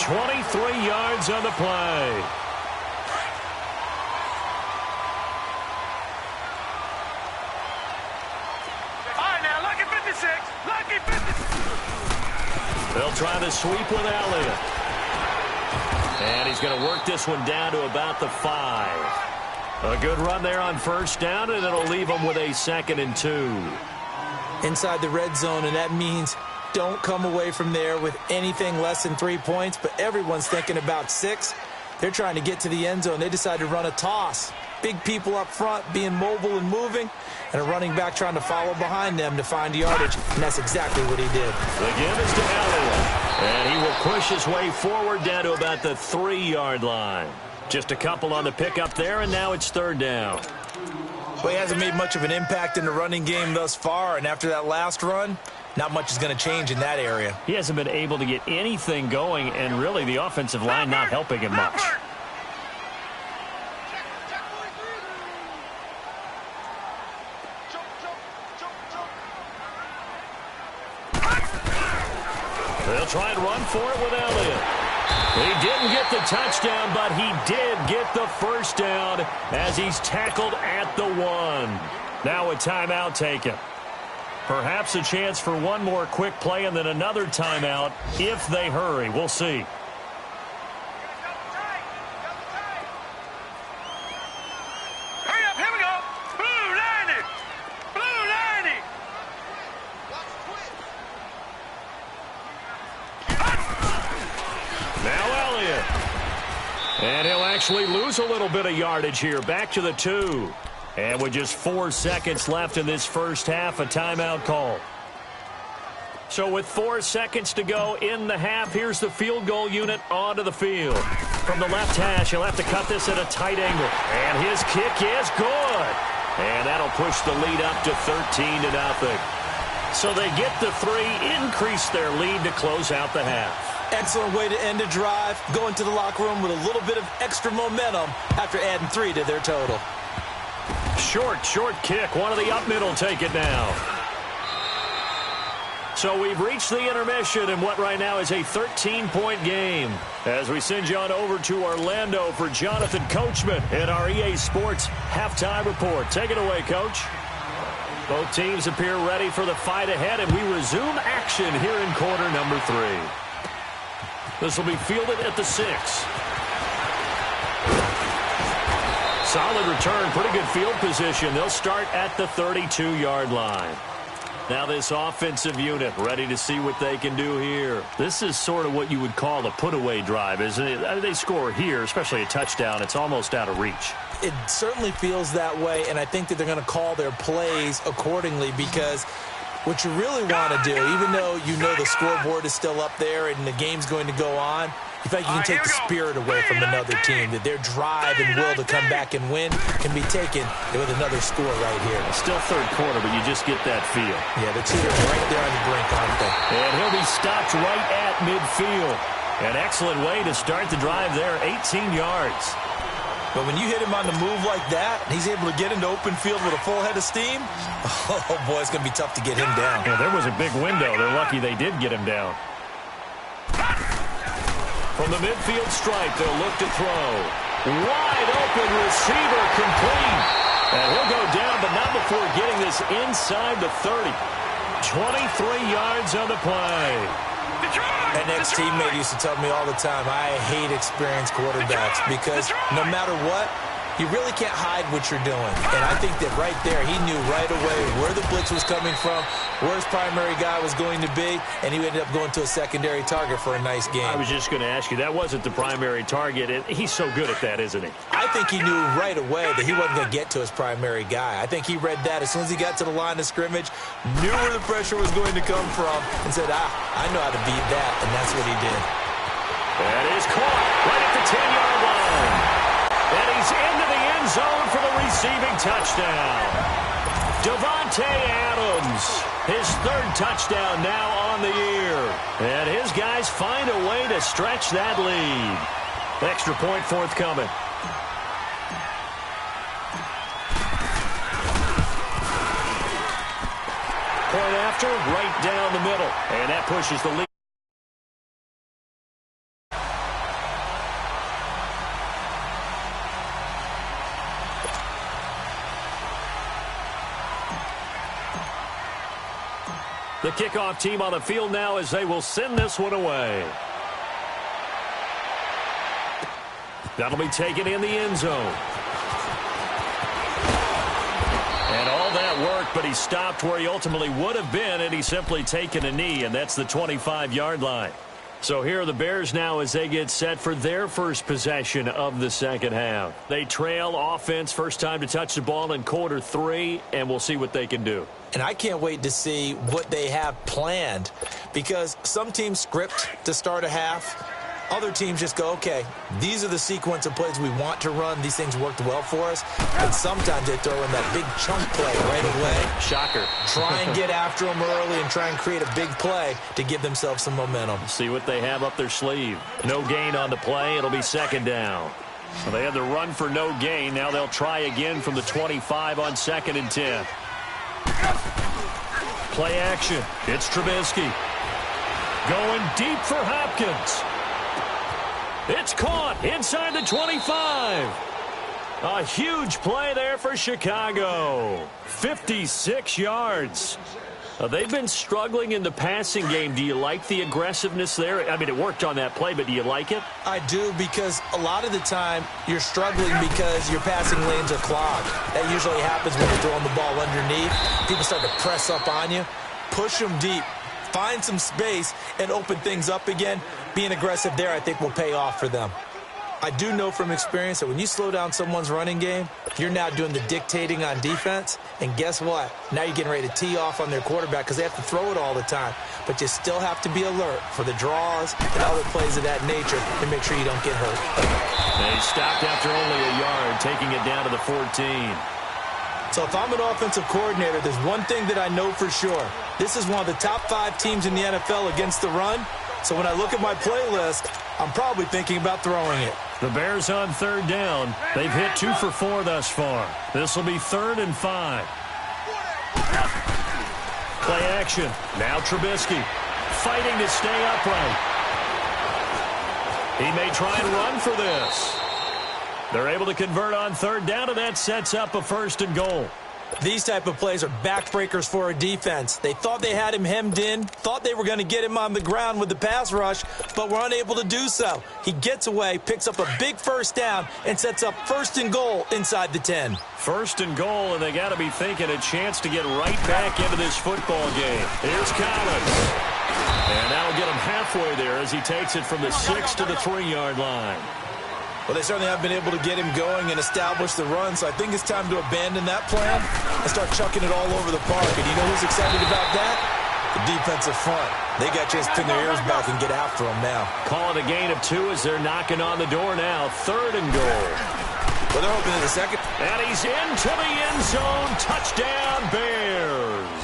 23 yards on the play. All right, now, lucky 56. Lucky 56. They'll try the sweep with Elliott. And he's going to work this one down to about the 5. A good run there on first down, and it'll leave them with a 2nd and 2. Inside the red zone, and that means don't come away from there with anything less than 3 points, but everyone's thinking about 6. They're trying to get to the end zone. They decide to run a toss. Big people up front being mobile and moving, and a running back trying to follow behind them to find yardage, and that's exactly what he did. The give is to Elliott, and he will push his way forward down to about the 3-yard line. Just a couple on the pickup there, and now it's 3rd down. Well, he hasn't made much of an impact in the running game thus far, and after that last run, not much is going to change in that area. He hasn't been able to get anything going, and really the offensive line not helping him much. They'll try and run for it with Elliott. He didn't get the touchdown, but he did get the first down as he's tackled at the 1. Now a timeout taken. Perhaps a chance for one more quick play and then another timeout if they hurry. We'll see. Hurry up, here we go. Blue 90. Blue 90. Now Elliott. And he'll actually lose a little bit of yardage here. Back to the 2. And with just 4 seconds left in this first half, a timeout call. So with 4 seconds to go in the half, here's the field goal unit onto the field. From the left hash, he'll have to cut this at a tight angle. And his kick is good. And that'll push the lead up to 13-0. So they get the 3, increase their lead to close out the half. Excellent way to end a drive, go into the locker room with a little bit of extra momentum after adding 3 to their total. Short kick. One of the up middle take it now. So we've reached the intermission in what right now is a 13-point game. As we send you on over to Orlando for Jonathan Coachman in our EA Sports Halftime Report. Take it away, Coach. Both teams appear ready for the fight ahead, and we resume action here in quarter number 3. This will be fielded at the 6. Solid return, pretty good field position. They'll start at the 32-yard line. Now this offensive unit ready to see what they can do here. This is sort of what you would call a put-away drive, isn't it? They score here, especially a touchdown. It's almost out of reach. It certainly feels that way, and I think that they're going to call their plays accordingly because what you really want to do, even though you know the scoreboard is still up there and the game's going to go on, you feel like you can take the spirit away from another team, that their drive and will to come back and win can be taken with another score right here. Still third quarter, but you just get that feel. Yeah, the Cheaters are right there on the brink, aren't they? And he'll be stopped right at midfield. An excellent way to start the drive there, 18 yards. But when you hit him on the move like that, and he's able to get into open field with a full head of steam, oh, boy, it's going to be tough to get him down. Yeah, there was a big window. They're lucky they did get him down. From the midfield stripe, they'll look to throw. Wide open receiver complete. And he'll go down, but not before getting this inside the 30. 23 yards on the play. An ex-teammate used to tell me all the time, I hate experienced quarterbacks because no matter what, you really can't hide what you're doing. And I think that right there, he knew right away where the blitz was coming from, where his primary guy was going to be, and he ended up going to a secondary target for a nice game. I was just going to ask you, that wasn't the primary target. He's so good at that, isn't he? I think he knew right away that he wasn't going to get to his primary guy. I think he read that as soon as he got to the line of scrimmage, knew where the pressure was going to come from, and said, I know how to beat that, and that's what he did. That is caught right at the 10-yard line. And he's into the end zone for the receiving touchdown. Davante Adams, his 3rd touchdown now on the year. And his guys find a way to stretch that lead. Extra point forthcoming. Point after, right down the middle. And that pushes the lead. The kickoff team on the field now as they will send this one away. That'll be taken in the end zone. that work, but he stopped where he ultimately would have been, and he's simply taken a knee, and that's the 25-yard line. So here are the Bears now as they get set for their first possession of the second half. They trail offense, first time to touch the ball in quarter 3, and we'll see what they can do. And I can't wait to see what they have planned, because some teams script to start a half. Other teams just go, okay, these are the sequence of plays we want to run. These things worked well for us. And sometimes they throw in that big chunk play right away. Shocker. Try and get after them early and try and create a big play to give themselves some momentum. See what they have up their sleeve. No gain on the play. It'll be second down. So they had the run for no gain. Now they'll try again from the 25 on 2nd and 10. Play action. It's Trubisky. Going deep for Hopkins. It's caught inside the 25. A huge play there for Chicago. 56 yards. They've been struggling in the passing game. Do you like the aggressiveness there? I mean, it worked on that play, but do you like it? I do, because a lot of the time you're struggling because your passing lanes are clogged. That usually happens when you're throwing the ball underneath. People start to press up on you. Push them deep. Find some space and open things up again. Being aggressive there, I think, will pay off for them. I do know from experience that when you slow down someone's running game, you're now doing the dictating on defense. And guess what? Now you're getting ready to tee off on their quarterback because they have to throw it all the time. But you still have to be alert for the draws and other plays of that nature to make sure you don't get hurt. They stopped after only a yard, taking it down to the 14. So if I'm an offensive coordinator, there's one thing that I know for sure. This is one of the top 5 teams in the NFL against the run. So when I look at my playlist, I'm probably thinking about throwing it. The Bears on 3rd down. They've hit 2 for 4 thus far. This will be 3rd and 5. Play action. Now Trubisky fighting to stay upright. He may try and run for this. They're able to convert on 3rd down, and that sets up a 1st and goal. These type of plays are backbreakers for a defense. They thought they had him hemmed in, thought they were going to get him on the ground with the pass rush, but were unable to do so. He gets away, picks up a big 1st down, and sets up 1st and goal inside the 10. 1st and goal, and they got to be thinking a chance to get right back into this football game. Here's Collins. And that'll get him halfway there as he takes it from the 6 to the 3-yard line. Well, they certainly have been able to get him going and establish the run, so I think it's time to abandon that plan and start chucking it all over the park. And you know who's excited about that? The defensive front. They got a chance to pin their ears back and get after him now. Call it a gain of 2 as they're knocking on the door now. 3rd and goal. Well, they're hoping in the second. And he's into the end zone. Touchdown, Bears.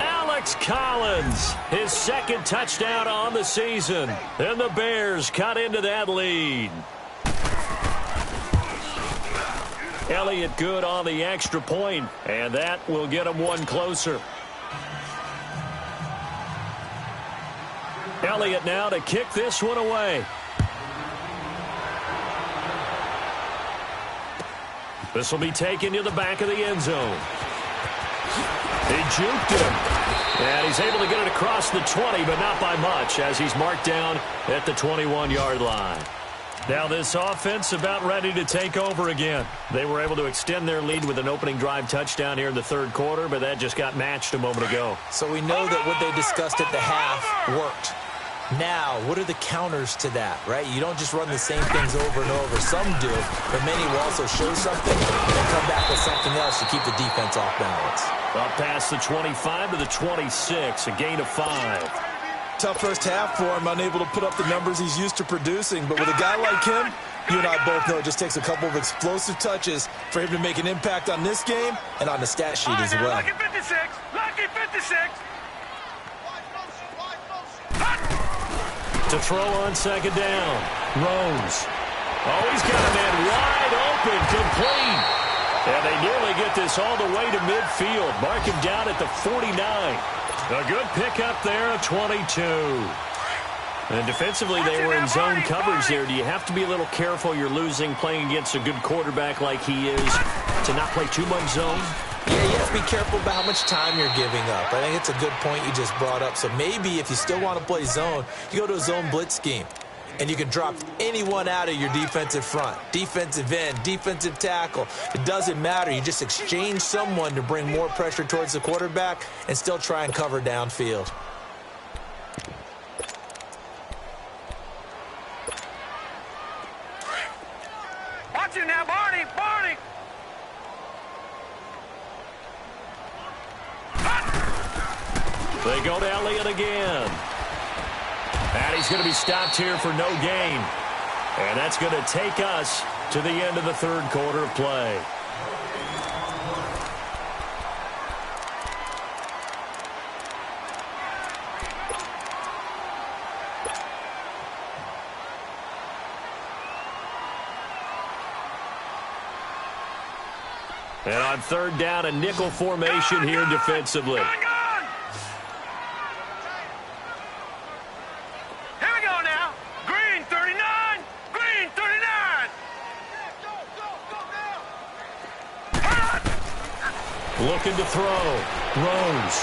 Alex Collins, his 2nd touchdown on the season. And the Bears cut into that lead. Elliott good on the extra point, and that will get him 1 closer. Elliott now to kick this one away. This will be taken to the back of the end zone. He juked him. And he's able to get it across the 20, but not by much, as he's marked down at the 21-yard line. Now this offense about ready to take over again. They were able to extend their lead with an opening drive touchdown here in the 3rd quarter, but that just got matched a moment ago. So we know that what they discussed at the half worked. Now, what are the counters to that, right? You don't just run the same things over and over. Some do, but many will also show something and then come back with something else to keep the defense off balance. Up past the 25 to the 26, a gain of 5. Tough first half for him, unable to put up the numbers he's used to producing. But with a guy like him, you and I both know it just takes a couple of explosive touches for him to make an impact on this game and on the stat sheet as well. Lucky 56. Lucky 56. To throw on 2nd down. Rose. Oh, he's got a man wide open, complete. And they nearly get this all the way to midfield. Mark him down at the 49. A good pickup there at 22. And defensively, they were in zone coverage there. Do you have to be a little careful you're losing playing against a good quarterback like he is to not play too much zone? Yeah, you have to be careful about how much time you're giving up. I think it's a good point you just brought up. So maybe if you still want to play zone, you go to a zone blitz scheme. And you can drop anyone out of your defensive front. Defensive end, defensive tackle. It doesn't matter. You just exchange someone to bring more pressure towards the quarterback and still try and cover downfield. Watch you now, Barney! Barney! They go to Elliott again. And he's going to be stopped here for no gain. And that's going to take us to the end of the third quarter of play. And on third down, a nickel formation here defensively. Looking to throw. Rose.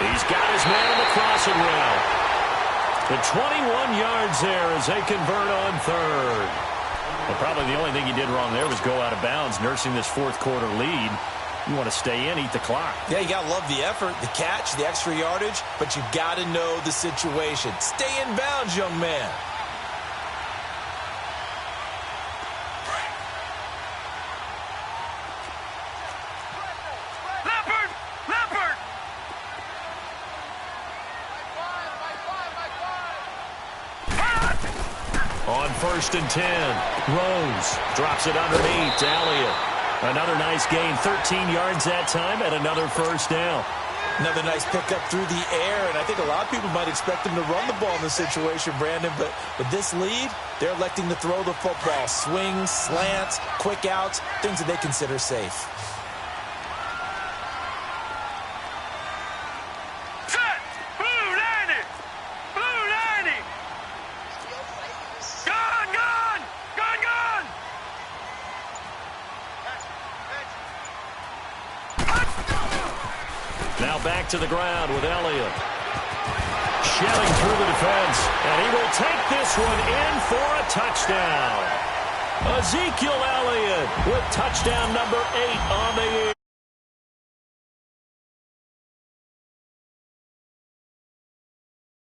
He's got his man on the crossing route. The 21 yards there as they convert on third. Well, probably the only thing he did wrong there was go out of bounds, nursing this fourth quarter lead. You want to stay in, eat the clock. Yeah, you got to love the effort, the catch, the extra yardage, but you got to know the situation. Stay in bounds, young man. On 1st and 10, Rose drops it underneath to Elliott. Another nice gain, 13 yards that time, and another first down. Another nice pickup through the air, and I think a lot of people might expect him to run the ball in this situation, Brandon, but with this lead, they're electing to throw the football. Swings, slants, quick outs, things that they consider safe. Now back to the ground with Elliott. Shelling through the defense. And he will take this one in for a touchdown. Ezekiel Elliott with touchdown number 8 on the year.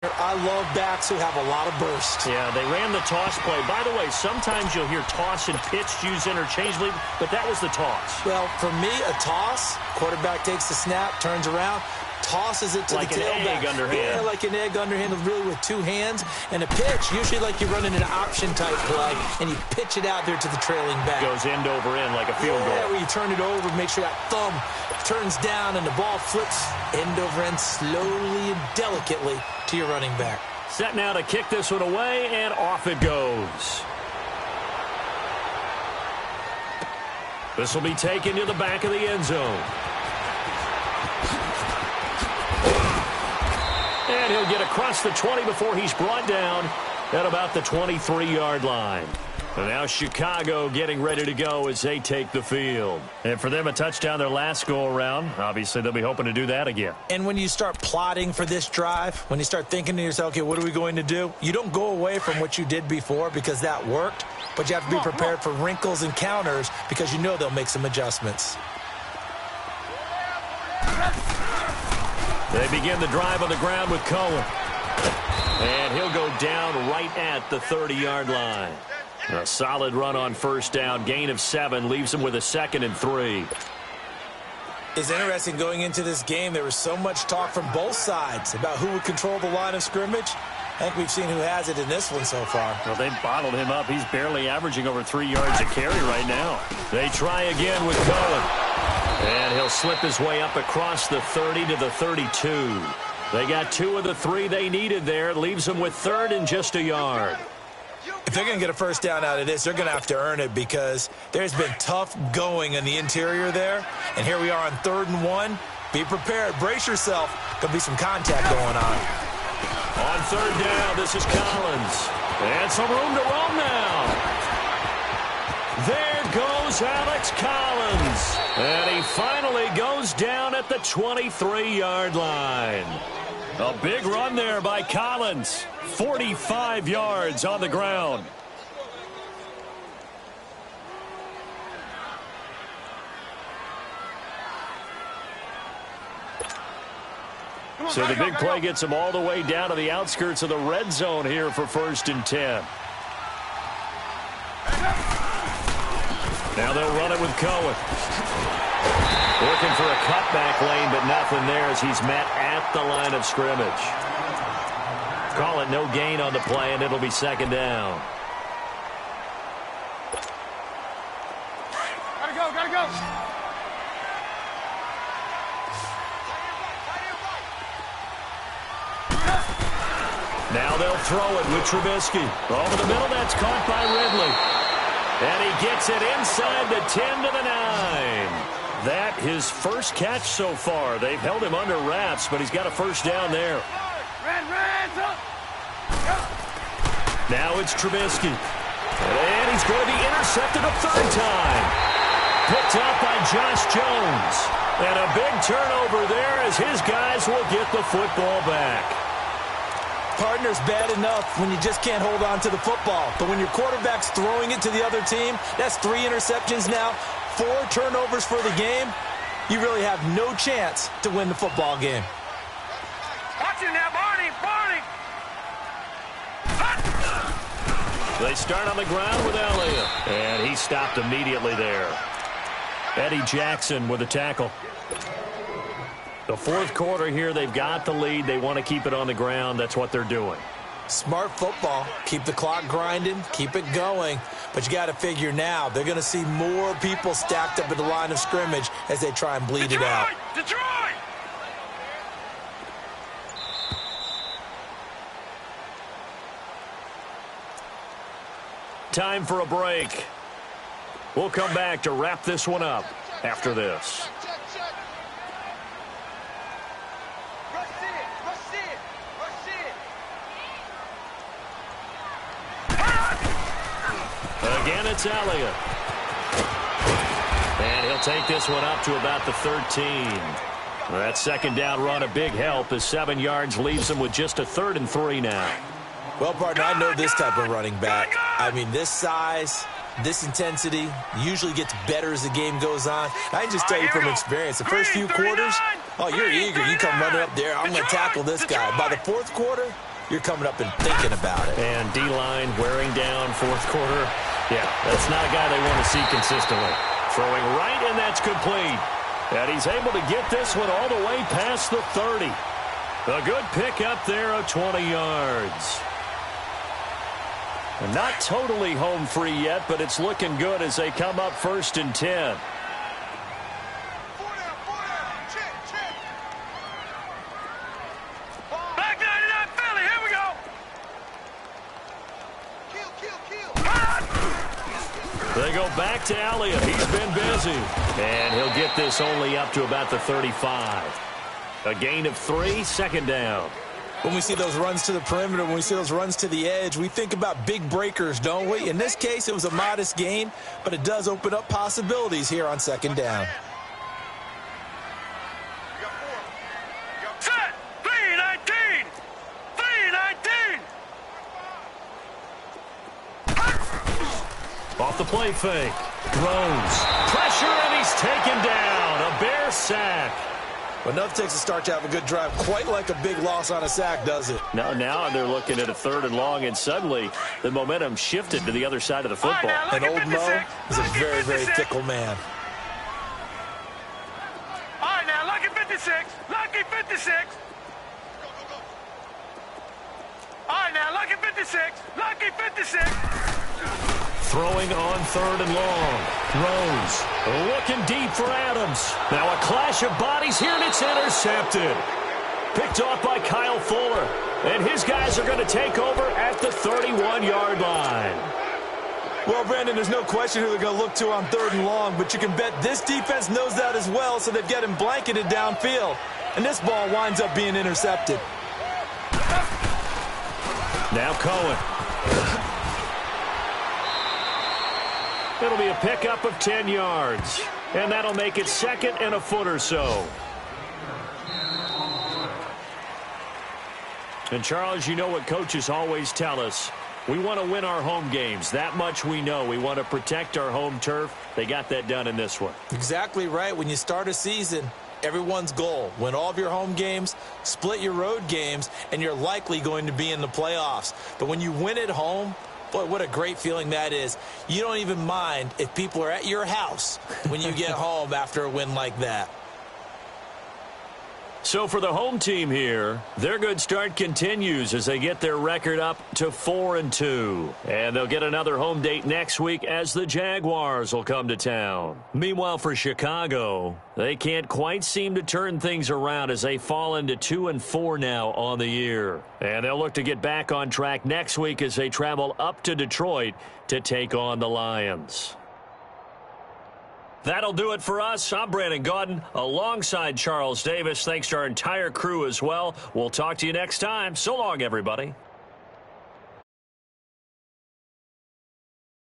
I love backs who have a lot of burst. Yeah, they ran the toss play. By the way, sometimes you'll hear toss and pitch used interchangeably, but that was the toss. Well, for me, a toss, quarterback takes the snap, turns around, tosses it to the tailback. Like an egg underhand. Yeah, like an egg underhand, really with two hands. And a pitch, usually like you're running an option-type play, and you pitch it out there to the trailing back. Goes end over end like a field goal. Yeah, where you turn it over, make sure that thumb turns down, and the ball flips end over end slowly and delicately to your running back. Set now to kick this one away, and off it goes. This will be taken to the back of the end zone. And he'll get across the 20 before he's brought down at about the 23-yard line. And now Chicago getting ready to go as they take the field. And for them, a touchdown their last go-around. Obviously, they'll be hoping to do that again. And when you start plotting for this drive, when you start thinking to yourself, okay, what are we going to do? You don't go away from what you did before because that worked, but you have to be prepared for wrinkles and counters because you know they'll make some adjustments. They begin the drive on the ground with Cohen. And he'll go down right at the 30-yard line. A solid run on first down. Gain of 7 leaves him with a 2nd and 3. It's interesting going into this game. There was so much talk from both sides about who would control the line of scrimmage. I think we've seen who has it in this one so far. Well, they bottled him up. He's barely averaging over 3 yards a carry right now. They try again with Cohen. And he'll slip his way up across the 30 to the 32. They got 2 of the 3 they needed there. It leaves them with 3rd and just a yard. If they're going to get a first down out of this, they're going to have to earn it because there's been tough going in the interior there. And here we are on 3rd and 1. Be prepared. Brace yourself. Going to be some contact going on. On 3rd down, this is Collins. And some room to roam now. There goes Alex Collins. And he finally goes down at the 23-yard line. A big run there by Collins. 45 yards on the ground. So the big play gets him all the way down to the outskirts of the red zone here for 1st and 10. Now they'll run it with Cohen. Looking for a cutback lane, but nothing there as he's met at the line of scrimmage. Call it no gain on the play, and it'll be 2nd down. Gotta go. Now they'll throw it with Trubisky. Over the middle, that's caught by Ridley. And he gets it inside the 10 to the 9. That his first catch so far. They've held him under wraps, but he's got a 1st down there. Now it's Trubisky. And he's going to be intercepted a 3rd time. Picked up by Josh Jones. And a big turnover there as his guys will get the football back. Partner's bad enough when you just can't hold on to the football. But when your quarterback's throwing it to the other team, that's 3 interceptions now, 4 turnovers for the game. You really have no chance to win the football game. Watch him now, Barney. They start on the ground with Elliott. And he stopped immediately there. Eddie Jackson with a tackle. The 4th quarter here, they've got the lead. They want to keep it on the ground. That's what they're doing. Smart football. Keep the clock grinding. Keep it going. But you got to figure now, they're going to see more people stacked up at the line of scrimmage as they try and bleed it out. Detroit! Time for a break. We'll come back to wrap this one up after this. Again, it's Elliott. And he'll take this one up to about the 13. That 2nd down run, a big help as 7 yards leaves him with just a 3rd and 3 now. Well, partner, I know this type of running back. I mean, this size, this intensity usually gets better as the game goes on. I can just tell you from experience, the first few quarters, oh, you're eager. You come running up there, I'm going to tackle this guy. By the 4th quarter, you're coming up and thinking about it. And D-line wearing down 4th quarter. Yeah, that's not a guy they want to see consistently. Throwing right, and that's complete. And he's able to get this one all the way past the 30. A good pick up there of 20 yards. And not totally home free yet, but it's looking good as they come up 1st and 10. Back 99 Philly, here we go. They go back to Elliott. He's been busy. And he'll get this only up to about the 35. A gain of 3, 2nd down. When we see those runs to the perimeter, when we see those runs to the edge, we think about big breakers, don't we? In this case, it was a modest gain, but it does open up possibilities here on 2nd down. Set! 319! 319! Off the play fake. Throws. Pressure, and he's taken down. A Bear sack. But enough takes a start to have a good drive, quite like a big loss on a sack, does it? Now they're looking at a 3rd and long, and suddenly the momentum shifted to the other side of the football. And old Mo is a very, very fickle man. All right, now, lucky 56. Lucky 56. All right, now, lucky 56. Lucky 56. Throwing on 3rd and long. Throws. Looking deep for Adams. Now a clash of bodies here, and it's intercepted. Picked off by Kyle Fuller. And his guys are going to take over at the 31-yard line. Well, Brandon, there's no question who they're going to look to on 3rd and long, but you can bet this defense knows that as well, so they've got him blanketed downfield. And this ball winds up being intercepted. Now Cohen. It'll be a pickup of 10 yards. And that'll make it 2nd and a foot or so. And, Charles, you know what coaches always tell us. We want to win our home games. That much we know. We want to protect our home turf. They got that done in this one. Exactly right. When you start a season, everyone's goal, win all of your home games, split your road games, and you're likely going to be in the playoffs. But when you win at home, boy, what a great feeling that is. You don't even mind if people are at your house when you get home after a win like that. So for the home team here, their good start continues as they get their record up to 4-2. And they'll get another home date next week as the Jaguars will come to town. Meanwhile, for Chicago, they can't quite seem to turn things around as they fall into 2-4 now on the year. And they'll look to get back on track next week as they travel up to Detroit to take on the Lions. That'll do it for us. I'm Brandon Gaudin alongside Charles Davis. Thanks to our entire crew as well. We'll talk to you next time. So long, everybody.